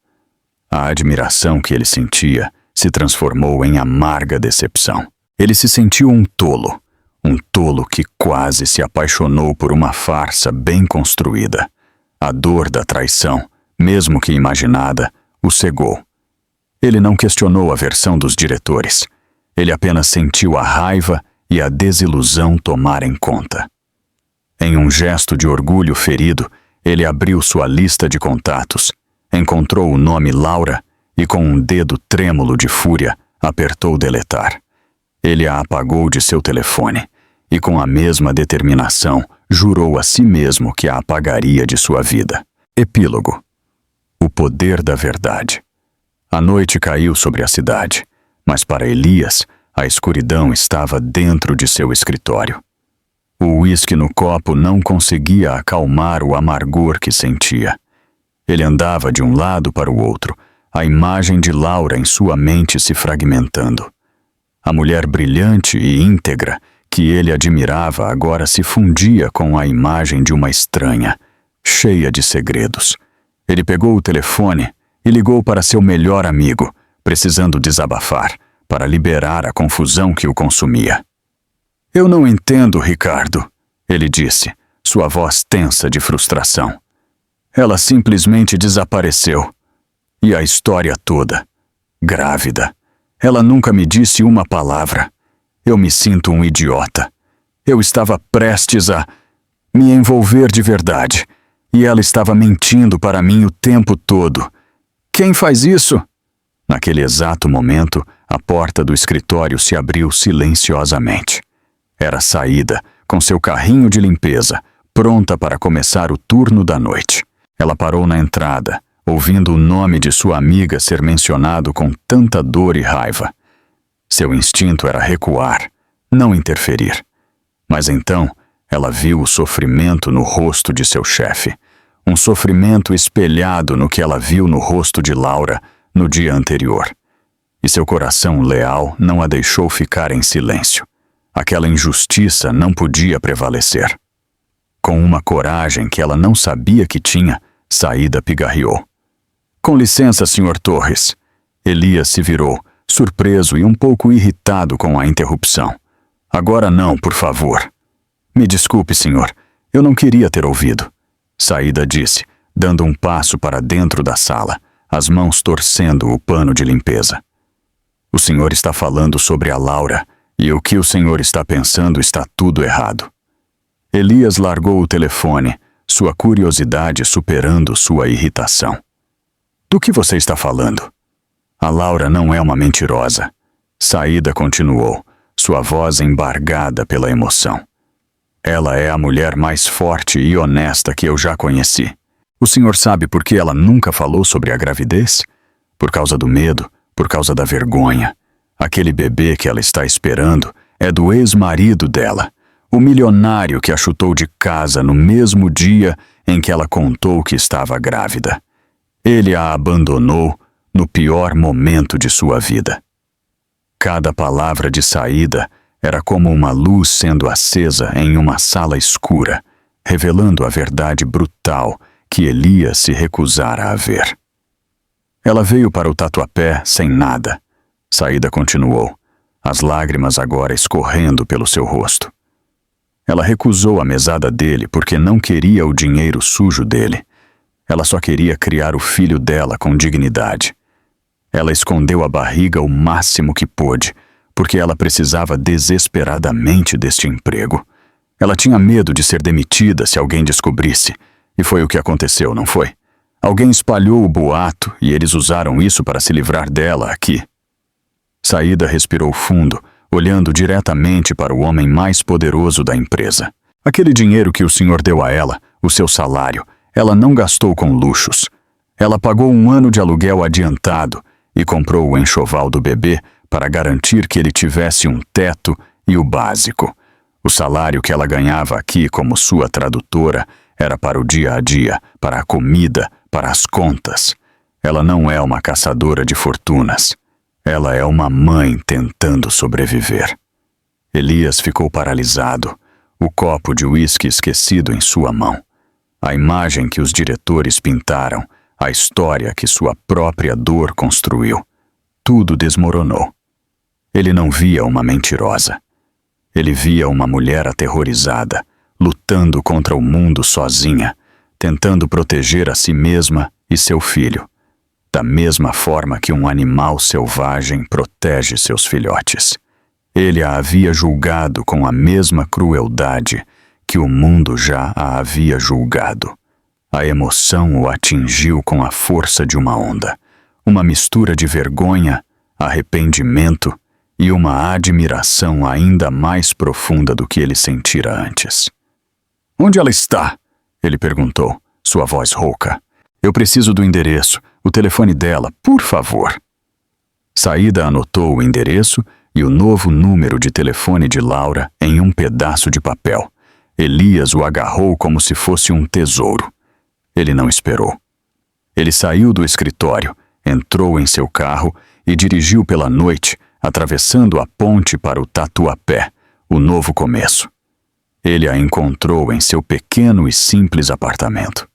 A: A admiração que ele sentia se transformou em amarga decepção. Ele se sentiu um tolo que quase se apaixonou por uma farsa bem construída. A dor da traição, mesmo que imaginada, o cegou. Ele não questionou a versão dos diretores. Ele apenas sentiu a raiva e a desilusão tomarem conta. Em um gesto de orgulho ferido, ele abriu sua lista de contatos, encontrou o nome Laura e com um dedo trêmulo de fúria, apertou deletar. Ele a apagou de seu telefone e com a mesma determinação jurou a si mesmo que a apagaria de sua vida. Epílogo. O poder da verdade. A noite caiu sobre a cidade, mas para Elias, a escuridão estava dentro de seu escritório. O uísque no copo não conseguia acalmar o amargor que sentia. Ele andava de um lado para o outro, a imagem de Laura em sua mente se fragmentando. A mulher brilhante e íntegra que ele admirava agora se fundia com a imagem de uma estranha, cheia de segredos. Ele pegou o telefone e ligou para seu melhor amigo, precisando desabafar, para liberar a confusão que o consumia. Eu não entendo, Ricardo, ele disse, sua voz tensa de frustração. Ela simplesmente desapareceu. E a história toda. Grávida. Ela nunca me disse uma palavra. Eu me sinto um idiota. Eu estava prestes a me envolver de verdade. E ela estava mentindo para mim o tempo todo. Quem faz isso? Naquele exato momento, a porta do escritório se abriu silenciosamente. Era Saída, com seu carrinho de limpeza, pronta para começar o turno da noite. Ela parou na entrada, ouvindo o nome de sua amiga ser mencionado com tanta dor e raiva. Seu instinto era recuar, não interferir. Mas então, ela viu o sofrimento no rosto de seu chefe, um sofrimento espelhado no que ela viu no rosto de Laura no dia anterior. E seu coração leal não a deixou ficar em silêncio. Aquela injustiça não podia prevalecer. Com uma coragem que ela não sabia que tinha, Saída pigarreou. Com licença, Sr. Torres. Elias se virou, surpreso e um pouco irritado com a interrupção. Agora não, por favor. Me desculpe, senhor. Eu não queria ter ouvido. Saída disse, dando um passo para dentro da sala, as mãos torcendo o pano de limpeza. O senhor está falando sobre a Laura, e o que o senhor está pensando está tudo errado. Elias largou o telefone, sua curiosidade superando sua irritação. Do que você está falando? A Laura não é uma mentirosa. Saída continuou, sua voz embargada pela emoção. Ela é a mulher mais forte e honesta que eu já conheci. O senhor sabe por que ela nunca falou sobre a gravidez? Por causa do medo, por causa da vergonha. Aquele bebê que ela está esperando é do ex-marido dela, o milionário que a chutou de casa no mesmo dia em que ela contou que estava grávida. Ele a abandonou no pior momento de sua vida. Cada palavra de Saída era como uma luz sendo acesa em uma sala escura, revelando a verdade brutal que Elias se recusara a ver. Ela veio para o Tatuapé sem nada. Saída continuou, as lágrimas agora escorrendo pelo seu rosto. Ela recusou a mesada dele porque não queria o dinheiro sujo dele. Ela só queria criar o filho dela com dignidade. Ela escondeu a barriga o máximo que pôde, porque ela precisava desesperadamente deste emprego. Ela tinha medo de ser demitida se alguém descobrisse, e foi o que aconteceu, não foi? Alguém espalhou o boato e eles usaram isso para se livrar dela aqui. Saída respirou fundo, olhando diretamente para o homem mais poderoso da empresa. Aquele dinheiro que o senhor deu a ela, o seu salário, ela não gastou com luxos. Ela pagou 1 ano de aluguel adiantado e comprou o enxoval do bebê para garantir que ele tivesse um teto e o básico. O salário que ela ganhava aqui como sua tradutora era para o dia a dia, para a comida, para as contas. Ela não é uma caçadora de fortunas. Ela é uma mãe tentando sobreviver. Elias ficou paralisado, o copo de uísque esquecido em sua mão. A imagem que os diretores pintaram, a história que sua própria dor construiu. Tudo desmoronou. Ele não via uma mentirosa. Ele via uma mulher aterrorizada, lutando contra o mundo sozinha, tentando proteger a si mesma e seu filho, da mesma forma que um animal selvagem protege seus filhotes. Ele a havia julgado com a mesma crueldade que o mundo já a havia julgado. A emoção o atingiu com a força de uma onda, uma mistura de vergonha, arrependimento e uma admiração ainda mais profunda do que ele sentira antes. "Onde ela está?" ele perguntou, sua voz rouca. "Eu preciso do endereço, o telefone dela, por favor." Saída anotou o endereço e o novo número de telefone de Laura em um pedaço de papel. Elias o agarrou como se fosse um tesouro. Ele não esperou. Ele saiu do escritório, entrou em seu carro e dirigiu pela noite, atravessando a ponte para o Tatuapé, o novo começo. Ele a encontrou em seu pequeno e simples apartamento.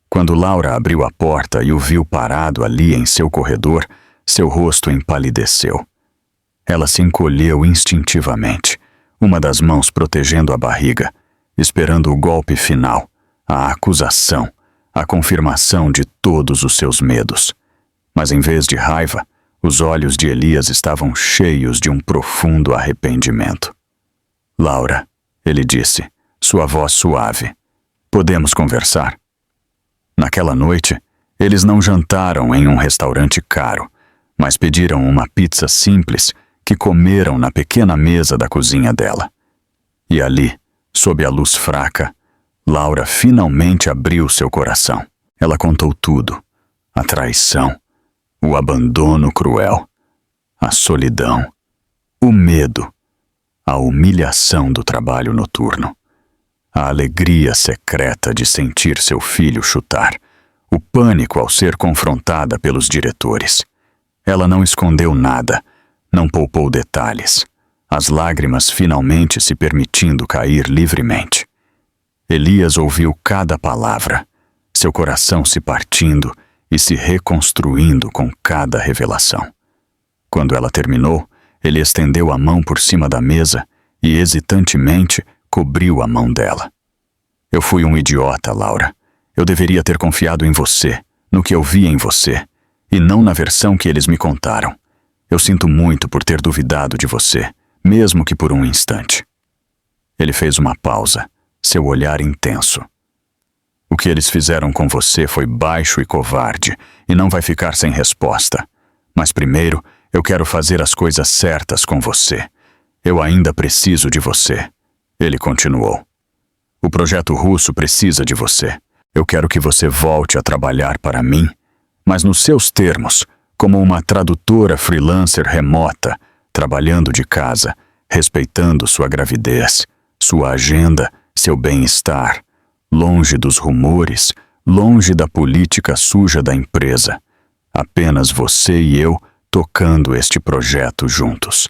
A: Quando Laura abriu a porta e o viu parado ali em seu corredor, seu rosto empalideceu. Ela se encolheu instintivamente, uma das mãos protegendo a barriga, esperando o golpe final, a acusação, a confirmação de todos os seus medos. Mas em vez de raiva, os olhos de Elias estavam cheios de um profundo arrependimento. "Laura", ele disse, sua voz suave, "podemos conversar?" Naquela noite, eles não jantaram em um restaurante caro, mas pediram uma pizza simples que comeram na pequena mesa da cozinha dela. E ali, sob a luz fraca, Laura finalmente abriu seu coração. Ela contou tudo: a traição, o abandono cruel, a solidão, o medo, a humilhação do trabalho noturno, a alegria secreta de sentir seu filho chutar, o pânico ao ser confrontada pelos diretores. Ela não escondeu nada, não poupou detalhes, as lágrimas finalmente se permitindo cair livremente. Elias ouviu cada palavra, seu coração se partindo e se reconstruindo com cada revelação. Quando ela terminou, ele estendeu a mão por cima da mesa e hesitantemente cobriu a mão dela. "Eu fui um idiota, Laura. Eu deveria ter confiado em você, no que eu vi em você, e não na versão que eles me contaram. Eu sinto muito por ter duvidado de você, mesmo que por um instante." Ele fez uma pausa, seu olhar intenso. "O que eles fizeram com você foi baixo e covarde, e não vai ficar sem resposta. Mas primeiro, eu quero fazer as coisas certas com você. Eu ainda preciso de você. Ele continuou. O projeto russo precisa de você. Eu quero que você volte a trabalhar para mim, mas nos seus termos, como uma tradutora freelancer remota, trabalhando de casa, respeitando sua gravidez, sua agenda, seu bem-estar, longe dos rumores, longe da política suja da empresa. Apenas você e eu tocando este projeto juntos.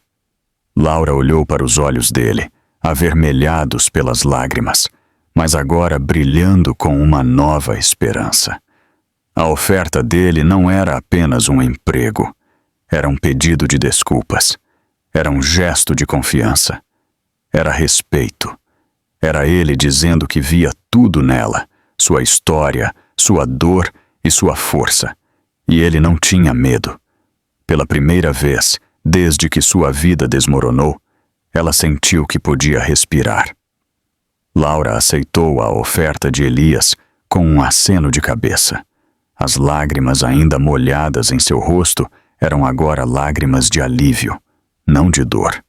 A: Laura olhou para os olhos dele, avermelhados pelas lágrimas, mas agora brilhando com uma nova esperança. A oferta dele não era apenas um emprego. Era um pedido de desculpas. Era um gesto de confiança. Era respeito. Era ele dizendo que via tudo nela, sua história, sua dor e sua força. E ele não tinha medo. Pela primeira vez, desde que sua vida desmoronou, ela sentiu que podia respirar. Laura aceitou a oferta de Elias com um aceno de cabeça. As lágrimas ainda molhadas em seu rosto eram agora lágrimas de alívio, não de dor.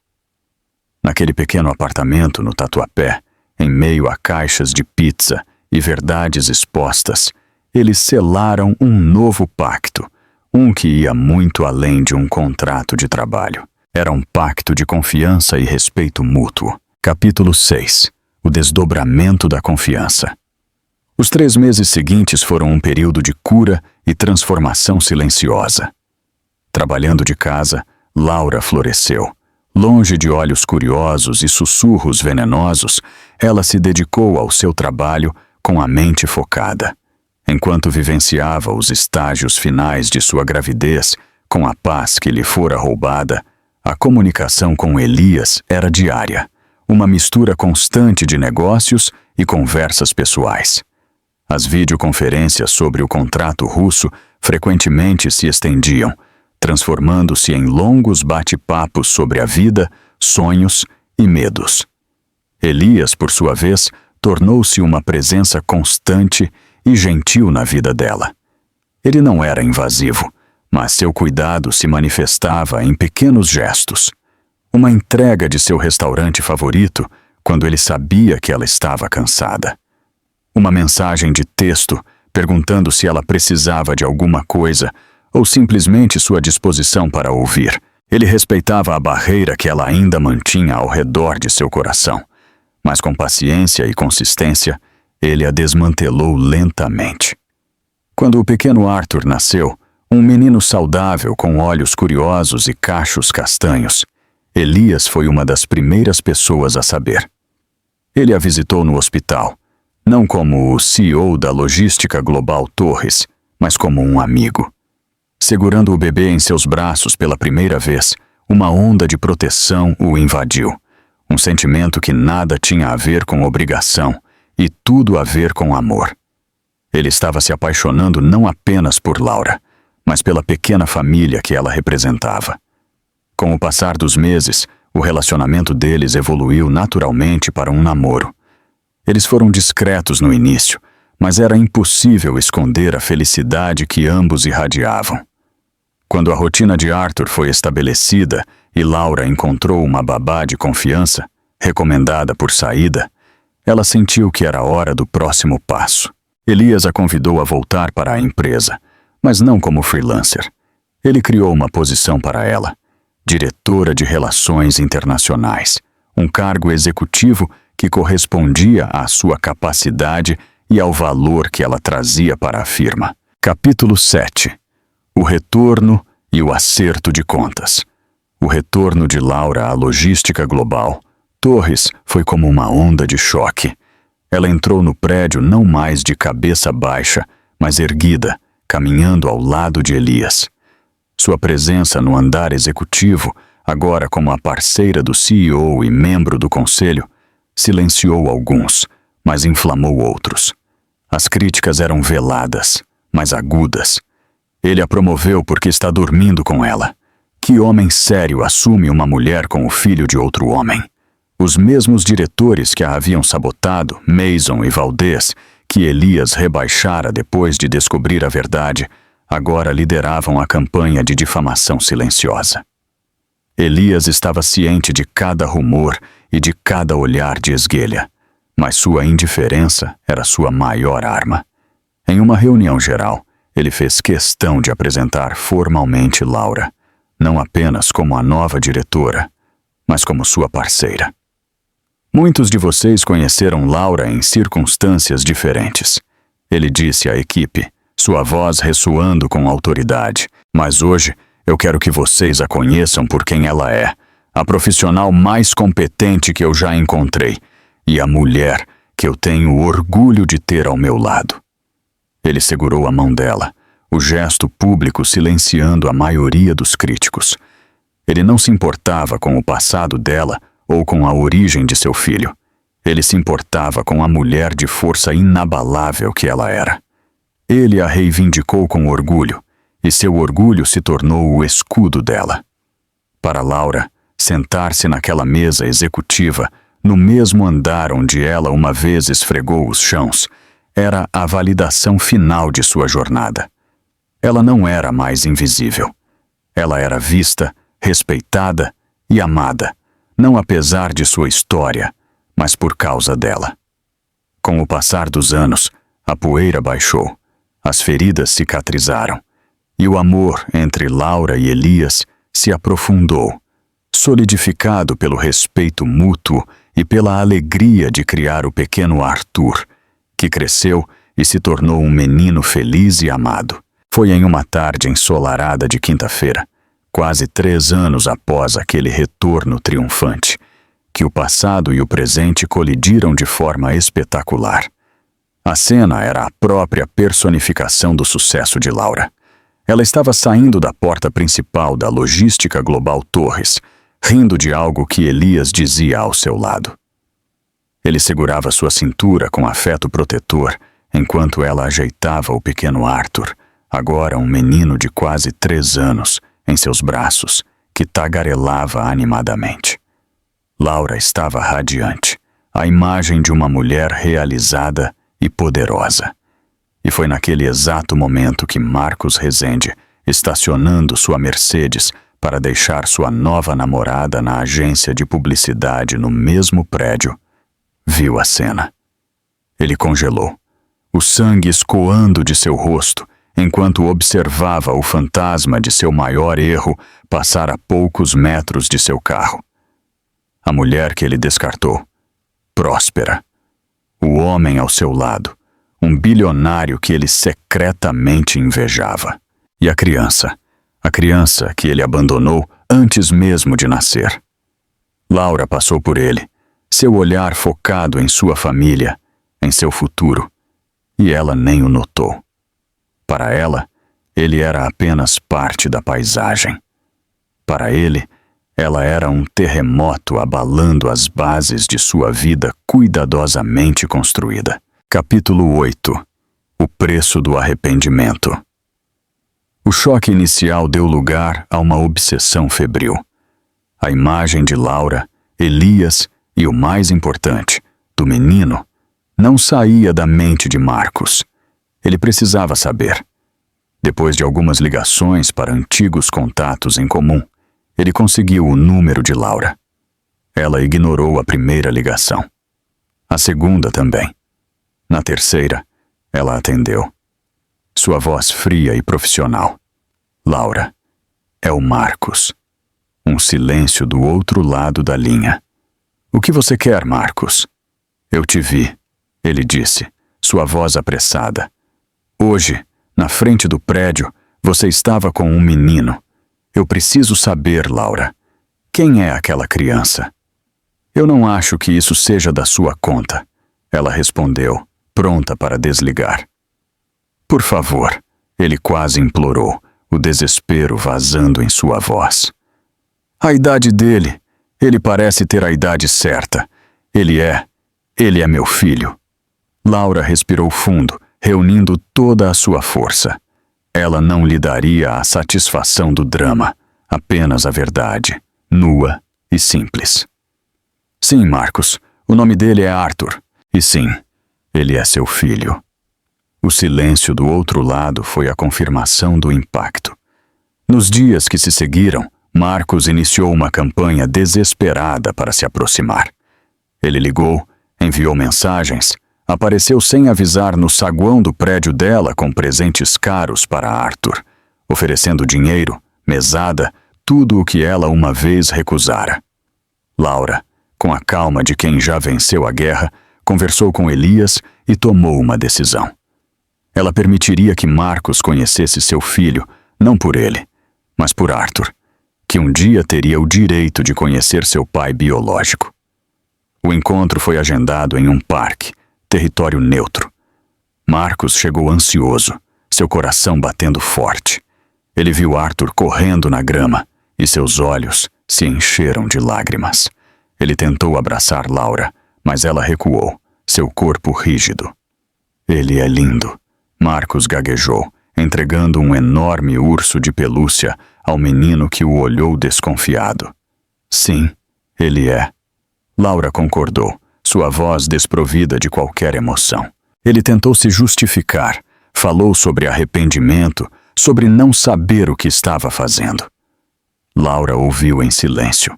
A: Naquele pequeno apartamento no Tatuapé, em meio a caixas de pizza e verdades expostas, eles selaram um novo pacto, um que ia muito além de um contrato de trabalho. Era um pacto de confiança e respeito mútuo. Capítulo 6. O desdobramento da confiança. Os 3 meses seguintes foram um período de cura e transformação silenciosa. Trabalhando de casa, Laura floresceu. Longe de olhos curiosos e sussurros venenosos, ela se dedicou ao seu trabalho com a mente focada. Enquanto vivenciava os estágios finais de sua gravidez, com a paz que lhe fora roubada, a comunicação com Elias era diária, uma mistura constante de negócios e conversas pessoais. As videoconferências sobre o contrato russo frequentemente se estendiam, transformando-se em longos bate-papos sobre a vida, sonhos e medos. Elias, por sua vez, tornou-se uma presença constante e gentil na vida dela. Ele não era invasivo, mas seu cuidado se manifestava em pequenos gestos. Uma entrega de seu restaurante favorito quando ele sabia que ela estava cansada. Uma mensagem de texto perguntando se ela precisava de alguma coisa ou simplesmente sua disposição para ouvir. Ele respeitava a barreira que ela ainda mantinha ao redor de seu coração, mas com paciência e consistência, ele a desmantelou lentamente. Quando o pequeno Arthur nasceu, um menino saudável com olhos curiosos e cachos castanhos, Elias foi uma das primeiras pessoas a saber. Ele a visitou no hospital, não como o CEO da logística global Torres, mas como um amigo. Segurando o bebê em seus braços pela primeira vez, uma onda de proteção o invadiu. Um sentimento que nada tinha a ver com obrigação e tudo a ver com amor. Ele estava se apaixonando não apenas por Laura, mas pela pequena família que ela representava. Com o passar dos meses, o relacionamento deles evoluiu naturalmente para um namoro. Eles foram discretos no início, mas era impossível esconder a felicidade que ambos irradiavam. Quando a rotina de Arthur foi estabelecida e Laura encontrou uma babá de confiança, recomendada por Saída, ela sentiu que era hora do próximo passo. Elias a convidou a voltar para a empresa, mas não como freelancer. Ele criou uma posição para ela, diretora de Relações Internacionais, um cargo executivo que correspondia à sua capacidade e ao valor que ela trazia para a firma. Capítulo 7. O retorno e o acerto de contas. O retorno de Laura à logística global, Torres, foi como uma onda de choque. Ela entrou no prédio não mais de cabeça baixa, mas erguida, caminhando ao lado de Elias. Sua presença no andar executivo, agora como a parceira do CEO e membro do conselho, silenciou alguns, mas inflamou outros. As críticas eram veladas, mas agudas. Ele a promoveu porque está dormindo com ela. Que homem sério assume uma mulher com o filho de outro homem? Os mesmos diretores que a haviam sabotado, Mason e Valdez, que Elias rebaixara depois de descobrir a verdade, agora lideravam a campanha de difamação silenciosa. Elias estava ciente de cada rumor e de cada olhar de esguelha, mas sua indiferença era sua maior arma. Em uma reunião geral, ele fez questão de apresentar formalmente Laura, não apenas como a nova diretora, mas como sua parceira. Muitos de vocês conheceram Laura em circunstâncias diferentes. Ele disse à equipe, sua voz ressoando com autoridade, mas hoje eu quero que vocês a conheçam por quem ela é, a profissional mais competente que eu já encontrei e a mulher que eu tenho orgulho de ter ao meu lado. Ele segurou a mão dela, o gesto público silenciando a maioria dos críticos. Ele não se importava com o passado dela ou com a origem de seu filho. Ele se importava com a mulher de força inabalável que ela era. Ele a reivindicou com orgulho, e seu orgulho se tornou o escudo dela. Para Laura, sentar-se naquela mesa executiva, no mesmo andar onde ela uma vez esfregou os chãos, era a validação final de sua jornada. Ela não era mais invisível. Ela era vista, respeitada e amada, não apesar de sua história, mas por causa dela. Com o passar dos anos, a poeira baixou, as feridas cicatrizaram, e o amor entre Laura e Elias se aprofundou, solidificado pelo respeito mútuo e pela alegria de criar o pequeno Arthur, que cresceu e se tornou um menino feliz e amado. Foi em uma tarde ensolarada de quinta-feira, quase 3 anos após aquele retorno triunfante, que o passado e o presente colidiram de forma espetacular. A cena era a própria personificação do sucesso de Laura. Ela estava saindo da porta principal da Logística Global Torres, rindo de algo que Elias dizia ao seu lado. Ele segurava sua cintura com afeto protetor, enquanto ela ajeitava o pequeno Arthur, agora um menino de quase 3 anos, em seus braços, que tagarelava animadamente. Laura estava radiante, a imagem de uma mulher realizada e poderosa. E foi naquele exato momento que Marcos Rezende, estacionando sua Mercedes para deixar sua nova namorada na agência de publicidade no mesmo prédio, viu a cena. Ele congelou, o sangue escoando de seu rosto, enquanto observava o fantasma de seu maior erro passar a poucos metros de seu carro. A mulher que ele descartou, próspera. O homem ao seu lado, um bilionário que ele secretamente invejava. E a criança que ele abandonou antes mesmo de nascer. Laura passou por ele, seu olhar focado em sua família, em seu futuro, e ela nem o notou. Para ela, ele era apenas parte da paisagem. Para ele, ela era um terremoto abalando as bases de sua vida cuidadosamente construída. Capítulo 8. O preço do arrependimento. O choque inicial deu lugar a uma obsessão febril. A imagem de Laura, Elias e, o mais importante, do menino, não saía da mente de Marcos. Ele precisava saber. Depois de algumas ligações para antigos contatos em comum, ele conseguiu o número de Laura. Ela ignorou a primeira ligação. A segunda também. Na terceira, ela atendeu. Sua voz fria e profissional. Laura, é o Marcos. Um silêncio do outro lado da linha. O que você quer, Marcos? Eu te vi, ele disse, sua voz apressada. Hoje, na frente do prédio, você estava com um menino. Eu preciso saber, Laura. Quem é aquela criança? Eu não acho que isso seja da sua conta, ela respondeu, pronta para desligar. Por favor, ele quase implorou, o desespero vazando em sua voz. A idade dele, ele parece ter a idade certa. Ele é meu filho. Laura respirou fundo, reunindo toda a sua força. Ela não lhe daria a satisfação do drama, apenas a verdade, nua e simples. Sim, Marcos, o nome dele é Arthur. E sim, ele é seu filho. O silêncio do outro lado foi a confirmação do impacto. Nos dias que se seguiram, Marcos iniciou uma campanha desesperada para se aproximar. Ele ligou, enviou mensagens, apareceu sem avisar no saguão do prédio dela com presentes caros para Arthur, oferecendo dinheiro, mesada, tudo o que ela uma vez recusara. Laura, com a calma de quem já venceu a guerra, conversou com Elias e tomou uma decisão. Ela permitiria que Marcos conhecesse seu filho, não por ele, mas por Arthur, que um dia teria o direito de conhecer seu pai biológico. O encontro foi agendado em um parque, território neutro. Marcos chegou ansioso, seu coração batendo forte. Ele viu Arthur correndo na grama e seus olhos se encheram de lágrimas. Ele tentou abraçar Laura, mas ela recuou, seu corpo rígido. Ele é lindo, Marcos gaguejou, entregando um enorme urso de pelúcia ao menino que o olhou desconfiado. Sim, ele é. Laura concordou, sua voz desprovida de qualquer emoção. Ele tentou se justificar, falou sobre arrependimento, sobre não saber o que estava fazendo. Laura ouviu em silêncio.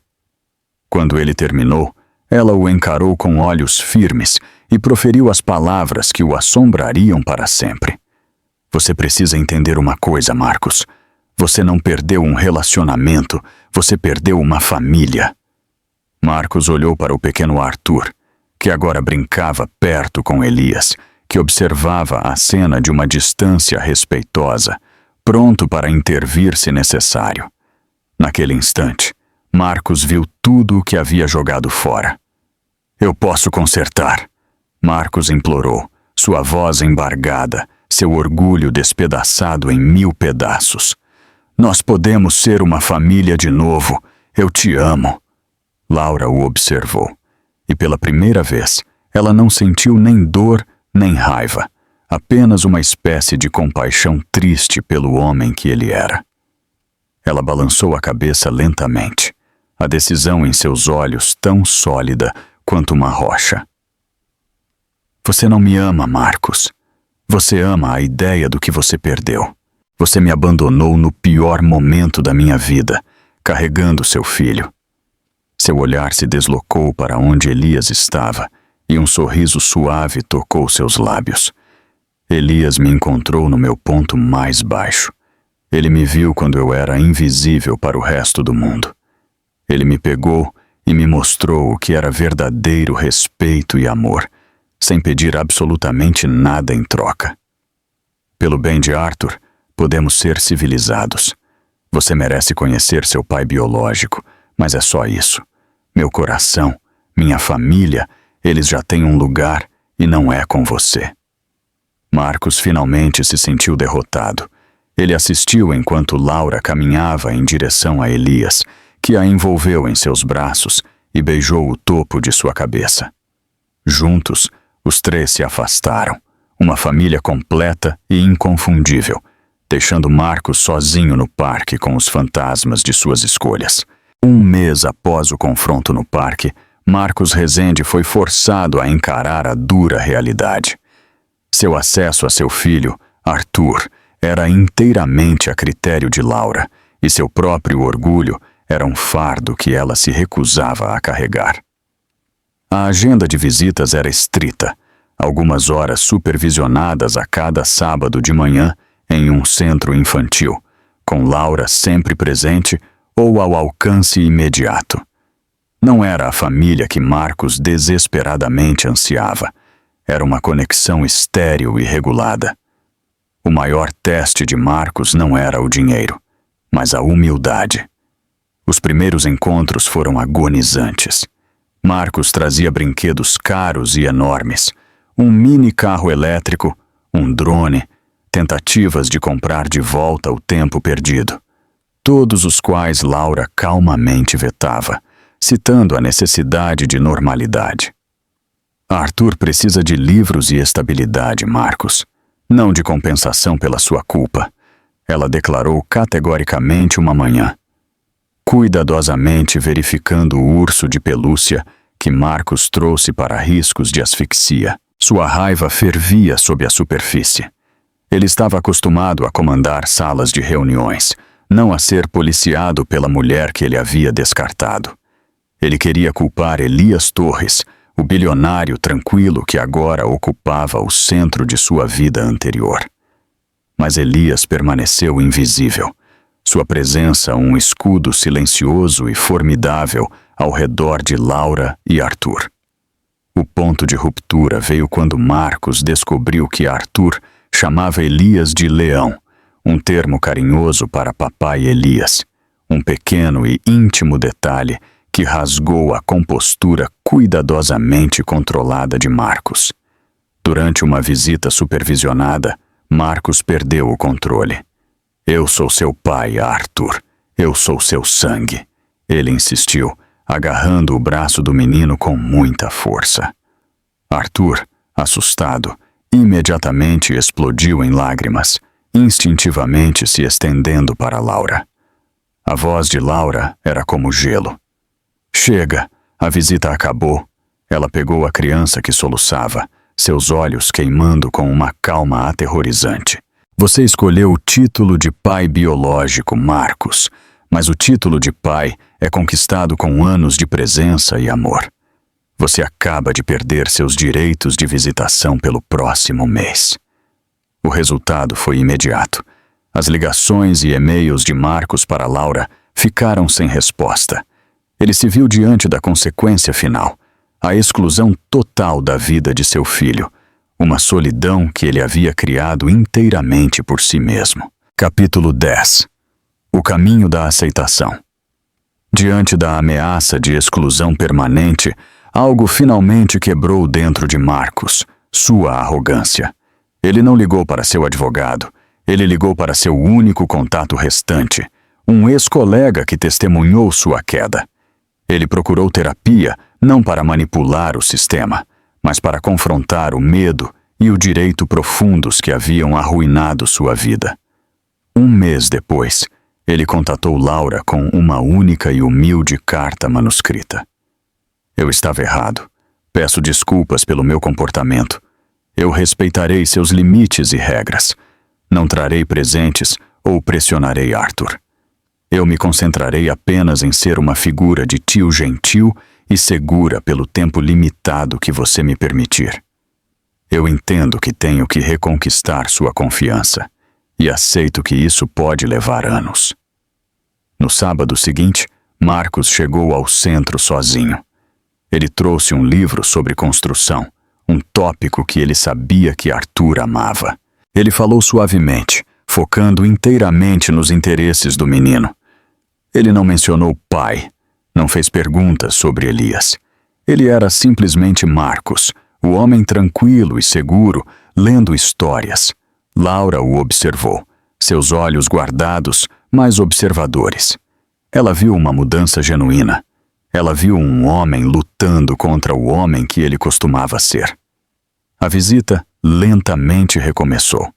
A: Quando ele terminou, ela o encarou com olhos firmes e proferiu as palavras que o assombrariam para sempre. Você precisa entender uma coisa, Marcos. Você não perdeu um relacionamento, você perdeu uma família. Marcos olhou para o pequeno Arthur, que agora brincava perto com Elias, que observava a cena de uma distância respeitosa, pronto para intervir se necessário. Naquele instante, Marcos viu tudo o que havia jogado fora. Eu posso consertar, Marcos implorou, sua voz embargada, seu orgulho despedaçado em 1000 pedaços. Nós podemos ser uma família de novo. Eu te amo. Laura o observou, e pela primeira vez, ela não sentiu nem dor nem raiva, apenas uma espécie de compaixão triste pelo homem que ele era. Ela balançou a cabeça lentamente, a decisão em seus olhos tão sólida quanto uma rocha. Você não me ama, Marcos. Você ama a ideia do que você perdeu. Você me abandonou no pior momento da minha vida, carregando seu filho. Seu olhar se deslocou para onde Elias estava e um sorriso suave tocou seus lábios. Elias me encontrou no meu ponto mais baixo. Ele me viu quando eu era invisível para o resto do mundo. Ele me pegou e me mostrou o que era verdadeiro respeito e amor, sem pedir absolutamente nada em troca. Pelo bem de Arthur, podemos ser civilizados. Você merece conhecer seu pai biológico, mas é só isso. Meu coração, minha família, eles já têm um lugar e não é com você. Marcos finalmente se sentiu derrotado. Ele assistiu enquanto Laura caminhava em direção a Elias, que a envolveu em seus braços e beijou o topo de sua cabeça. Juntos, os três se afastaram, uma família completa e inconfundível, deixando Marcos sozinho no parque com os fantasmas de suas escolhas. Um mês após o confronto no parque, Marcos Rezende foi forçado a encarar a dura realidade. Seu acesso a seu filho, Arthur, era inteiramente a critério de Laura, e seu próprio orgulho era um fardo que ela se recusava a carregar. A agenda de visitas era estrita, algumas horas supervisionadas a cada sábado de manhã em um centro infantil, com Laura sempre presente ou ao alcance imediato. Não era a família que Marcos desesperadamente ansiava. Era uma conexão estéril e regulada. O maior teste de Marcos não era o dinheiro, mas a humildade. Os primeiros encontros foram agonizantes. Marcos trazia brinquedos caros e enormes, um mini carro elétrico, um drone, tentativas de comprar de volta o tempo perdido, todos os quais Laura calmamente vetava, citando a necessidade de normalidade. Arthur precisa de livros e estabilidade, Marcos, não de compensação pela sua culpa, ela declarou categoricamente uma manhã. Cuidadosamente verificando o urso de pelúcia que Marcos trouxe para riscos de asfixia. Sua raiva fervia sob a superfície. Ele estava acostumado a comandar salas de reuniões, não a ser policiado pela mulher que ele havia descartado. Ele queria culpar Elias Torres, o bilionário tranquilo que agora ocupava o centro de sua vida anterior. Mas Elias permaneceu invisível. Sua presença um escudo silencioso e formidável ao redor de Laura e Arthur. O ponto de ruptura veio quando Marcos descobriu que Arthur chamava Elias de Leão, um termo carinhoso para papai Elias, um pequeno e íntimo detalhe que rasgou a compostura cuidadosamente controlada de Marcos. Durante uma visita supervisionada, Marcos perdeu o controle. Eu sou seu pai, Arthur. Eu sou seu sangue. Ele insistiu, agarrando o braço do menino com muita força. Arthur, assustado, imediatamente explodiu em lágrimas, instintivamente se estendendo para Laura. A voz de Laura era como gelo. Chega, a visita acabou. Ela pegou a criança que soluçava, seus olhos queimando com uma calma aterrorizante. Você escolheu o título de pai biológico, Marcos, mas o título de pai é conquistado com anos de presença e amor. Você acaba de perder seus direitos de visitação pelo próximo mês. O resultado foi imediato. As ligações e e-mails de Marcos para Laura ficaram sem resposta. Ele se viu diante da consequência final, a exclusão total da vida de seu filho, uma solidão que ele havia criado inteiramente por si mesmo. Capítulo 10. O caminho da aceitação. Diante da ameaça de exclusão permanente, algo finalmente quebrou dentro de Marcos, sua arrogância. Ele não ligou para seu advogado, ele ligou para seu único contato restante, um ex-colega que testemunhou sua queda. Ele procurou terapia não para manipular o sistema, mas para confrontar o medo e o direito profundos que haviam arruinado sua vida. Um mês depois, ele contatou Laura com uma única e humilde carta manuscrita. Eu estava errado. Peço desculpas pelo meu comportamento. Eu respeitarei seus limites e regras. Não trarei presentes ou pressionarei Arthur. Eu me concentrarei apenas em ser uma figura de tio gentil e segura pelo tempo limitado que você me permitir. Eu entendo que tenho que reconquistar sua confiança e aceito que isso pode levar anos. No sábado seguinte, Marcos chegou ao centro sozinho. Ele trouxe um livro sobre construção, um tópico que ele sabia que Arthur amava. Ele falou suavemente, focando inteiramente nos interesses do menino. Ele não mencionou pai, não fez perguntas sobre Elias. Ele era simplesmente Marcos, o homem tranquilo e seguro, lendo histórias. Laura o observou, seus olhos guardados, mas observadores. Ela viu uma mudança genuína. Ela viu um homem lutando contra o homem que ele costumava ser. A visita lentamente recomeçou.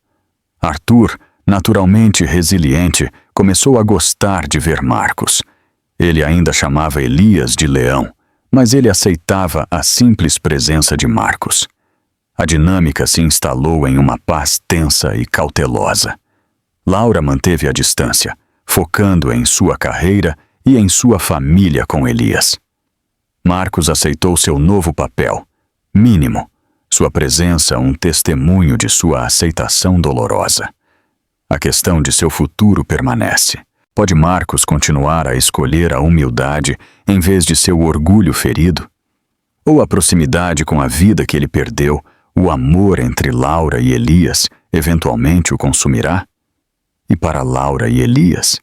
A: Arthur, naturalmente resiliente, começou a gostar de ver Marcos. Ele ainda chamava Elias de Leão, mas ele aceitava a simples presença de Marcos. A dinâmica se instalou em uma paz tensa e cautelosa. Laura manteve a distância, focando em sua carreira e em sua família com Elias. Marcos aceitou seu novo papel, mínimo, sua presença um testemunho de sua aceitação dolorosa. A questão de seu futuro permanece. Pode Marcos continuar a escolher a humildade em vez de seu orgulho ferido? Ou a proximidade com a vida que ele perdeu, o amor entre Laura e Elias, eventualmente o consumirá? E para Laura e Elias,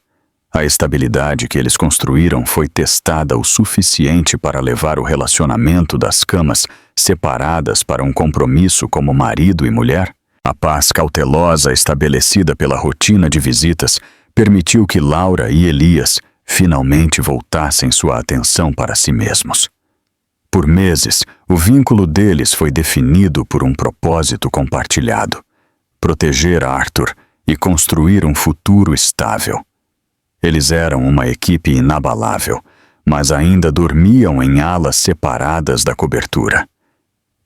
A: a estabilidade que eles construíram foi testada o suficiente para levar o relacionamento das camas separadas para um compromisso como marido e mulher? A paz cautelosa estabelecida pela rotina de visitas permitiu que Laura e Elias finalmente voltassem sua atenção para si mesmos. Por meses, o vínculo deles foi definido por um propósito compartilhado: proteger Arthur e construir um futuro estável. Eles eram uma equipe inabalável, mas ainda dormiam em alas separadas da cobertura.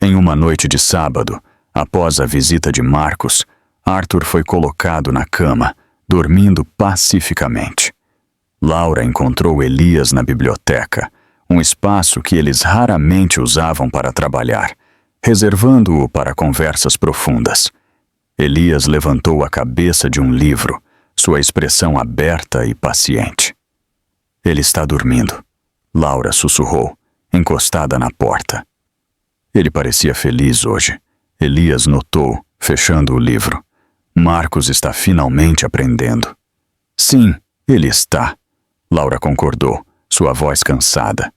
A: Em uma noite de sábado, após a visita de Marcos, Arthur foi colocado na cama, dormindo pacificamente. Laura encontrou Elias na biblioteca, um espaço que eles raramente usavam para trabalhar, reservando-o para conversas profundas. Elias levantou a cabeça de um livro, sua expressão aberta e paciente. Ele está dormindo, Laura sussurrou, encostada na porta. Ele parecia feliz hoje. Elias notou, fechando o livro. Marcos está finalmente aprendendo. Sim, ele está. Laura concordou, sua voz cansada.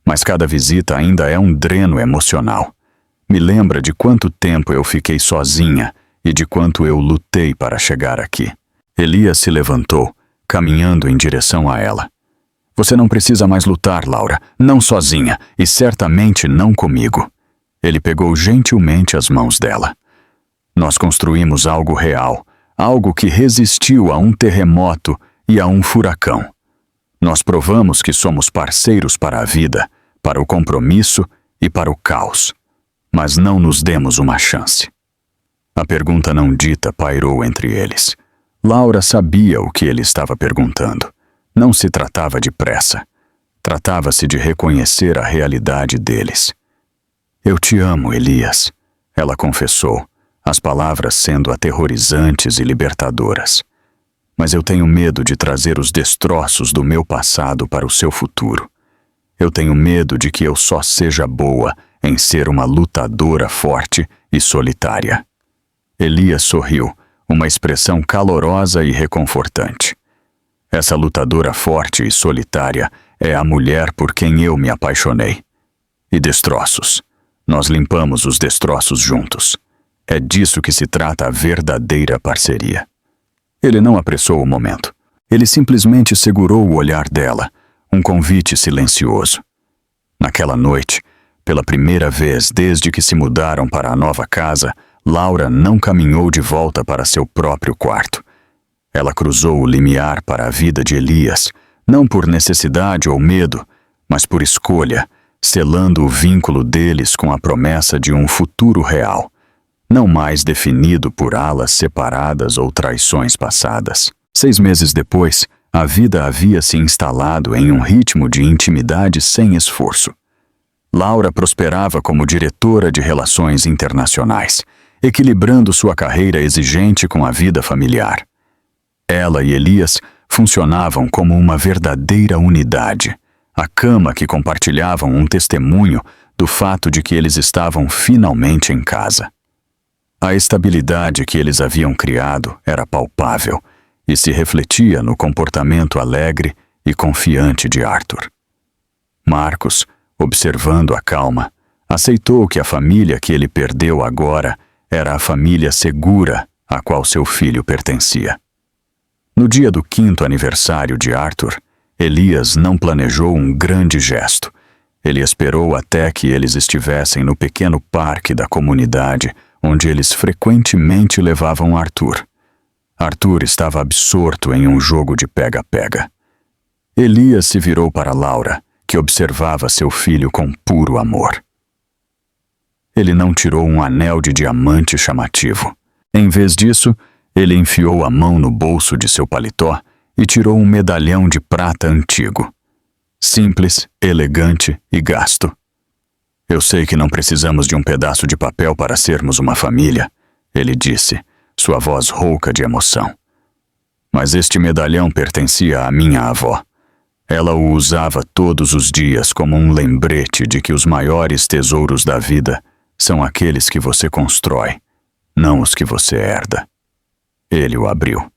A: Mas cada visita ainda é um dreno emocional. Me lembra de quanto tempo eu fiquei sozinha e de quanto eu lutei para chegar aqui. Elias se levantou, caminhando em direção a ela. Você não precisa mais lutar, Laura, não sozinha, e certamente não comigo. Ele pegou gentilmente as mãos dela. Nós construímos algo real, algo que resistiu a um terremoto e a um furacão. Nós provamos que somos parceiros para a vida, para o compromisso e para o caos. Mas não nos demos uma chance. A pergunta não dita pairou entre eles. Laura sabia o que ele estava perguntando. Não se tratava de pressa. Tratava-se de reconhecer a realidade deles. Eu te amo, Elias, ela confessou, as palavras sendo aterrorizantes e libertadoras. Mas eu tenho medo de trazer os destroços do meu passado para o seu futuro. Eu tenho medo de que eu só seja boa em ser uma lutadora forte e solitária. Elias sorriu, uma expressão calorosa e reconfortante. Essa lutadora forte e solitária é a mulher por quem eu me apaixonei. E destroços. Nós limpamos os destroços juntos. É disso que se trata a verdadeira parceria. Ele não apressou o momento. Ele simplesmente segurou o olhar dela, um convite silencioso. Naquela noite, pela primeira vez desde que se mudaram para a nova casa, Laura não caminhou de volta para seu próprio quarto. Ela cruzou o limiar para a vida de Elias, não por necessidade ou medo, mas por escolha, selando o vínculo deles com a promessa de um futuro real, não mais definido por alas separadas ou traições passadas. 6 meses depois, a vida havia se instalado em um ritmo de intimidade sem esforço. Laura prosperava como diretora de relações internacionais, equilibrando sua carreira exigente com a vida familiar. Ela e Elias funcionavam como uma verdadeira unidade, a cama que compartilhavam um testemunho do fato de que eles estavam finalmente em casa. A estabilidade que eles haviam criado era palpável e se refletia no comportamento alegre e confiante de Arthur. Marcos, observando a calma, aceitou que a família que ele perdeu agora era a família segura a qual seu filho pertencia. No dia do 5º aniversário de Arthur, Elias não planejou um grande gesto. Ele esperou até que eles estivessem no pequeno parque da comunidade onde eles frequentemente levavam Arthur. Arthur estava absorto em um jogo de pega-pega. Elias se virou para Laura, que observava seu filho com puro amor. Ele não tirou um anel de diamante chamativo. Em vez disso, ele enfiou a mão no bolso de seu paletó e tirou um medalhão de prata antigo. Simples, elegante e gasto. Eu sei que não precisamos de um pedaço de papel para sermos uma família, ele disse, sua voz rouca de emoção. Mas este medalhão pertencia à minha avó. Ela o usava todos os dias como um lembrete de que os maiores tesouros da vida são aqueles que você constrói, não os que você herda. Ele o abriu.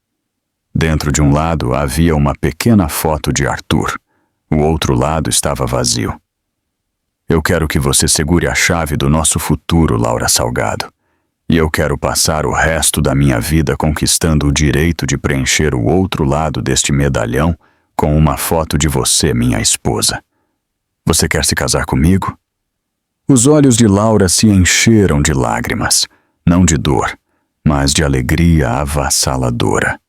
A: Dentro de um lado havia uma pequena foto de Arthur. O outro lado estava vazio. Eu quero que você segure a chave do nosso futuro, Laura Salgado. E eu quero passar o resto da minha vida conquistando o direito de preencher o outro lado deste medalhão com uma foto de você, minha esposa. Você quer se casar comigo? Os olhos de Laura se encheram de lágrimas, não de dor, mas de alegria avassaladora.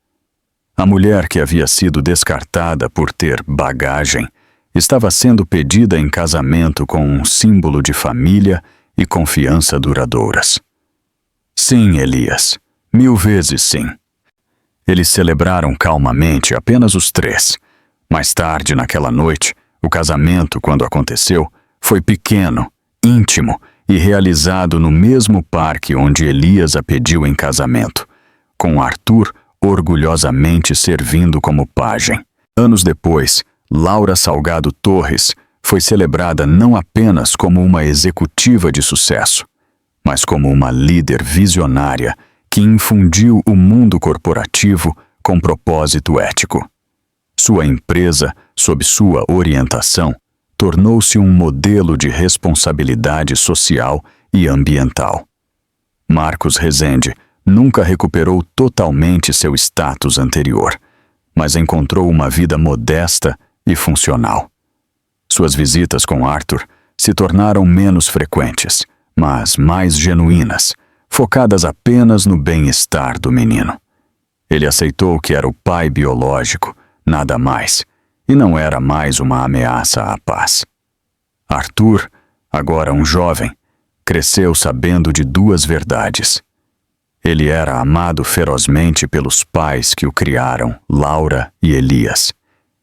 A: A mulher que havia sido descartada por ter bagagem estava sendo pedida em casamento com um símbolo de família e confiança duradouras. Sim, Elias, 1000 vezes sim. Eles celebraram calmamente apenas os 3. Mais tarde, naquela noite, o casamento, quando aconteceu, foi pequeno, íntimo e realizado no mesmo parque onde Elias a pediu em casamento, com Arthur orgulhosamente servindo como pajem. Anos depois, Laura Salgado Torres foi celebrada não apenas como uma executiva de sucesso, mas como uma líder visionária que infundiu o mundo corporativo com propósito ético. Sua empresa, sob sua orientação, tornou-se um modelo de responsabilidade social e ambiental. Marcos Rezende nunca recuperou totalmente seu status anterior, mas encontrou uma vida modesta e funcional. Suas visitas com Arthur se tornaram menos frequentes, mas mais genuínas, focadas apenas no bem-estar do menino. Ele aceitou que era o pai biológico, nada mais, e não era mais uma ameaça à paz. Arthur, agora um jovem, cresceu sabendo de 2 verdades. Ele era amado ferozmente pelos pais que o criaram, Laura e Elias.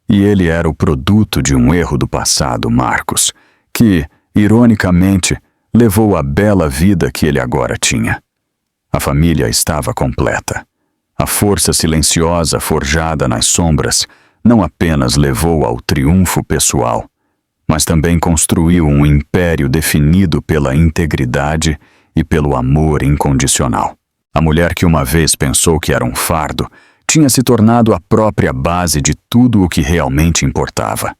A: E ele era o produto de um erro do passado, Marcos, que, ironicamente, levou a bela vida que ele agora tinha. A família estava completa. A força silenciosa forjada nas sombras não apenas levou ao triunfo pessoal, mas também construiu um império definido pela integridade e pelo amor incondicional. A mulher que uma vez pensou que era um fardo tinha se tornado a própria base de tudo o que realmente importava.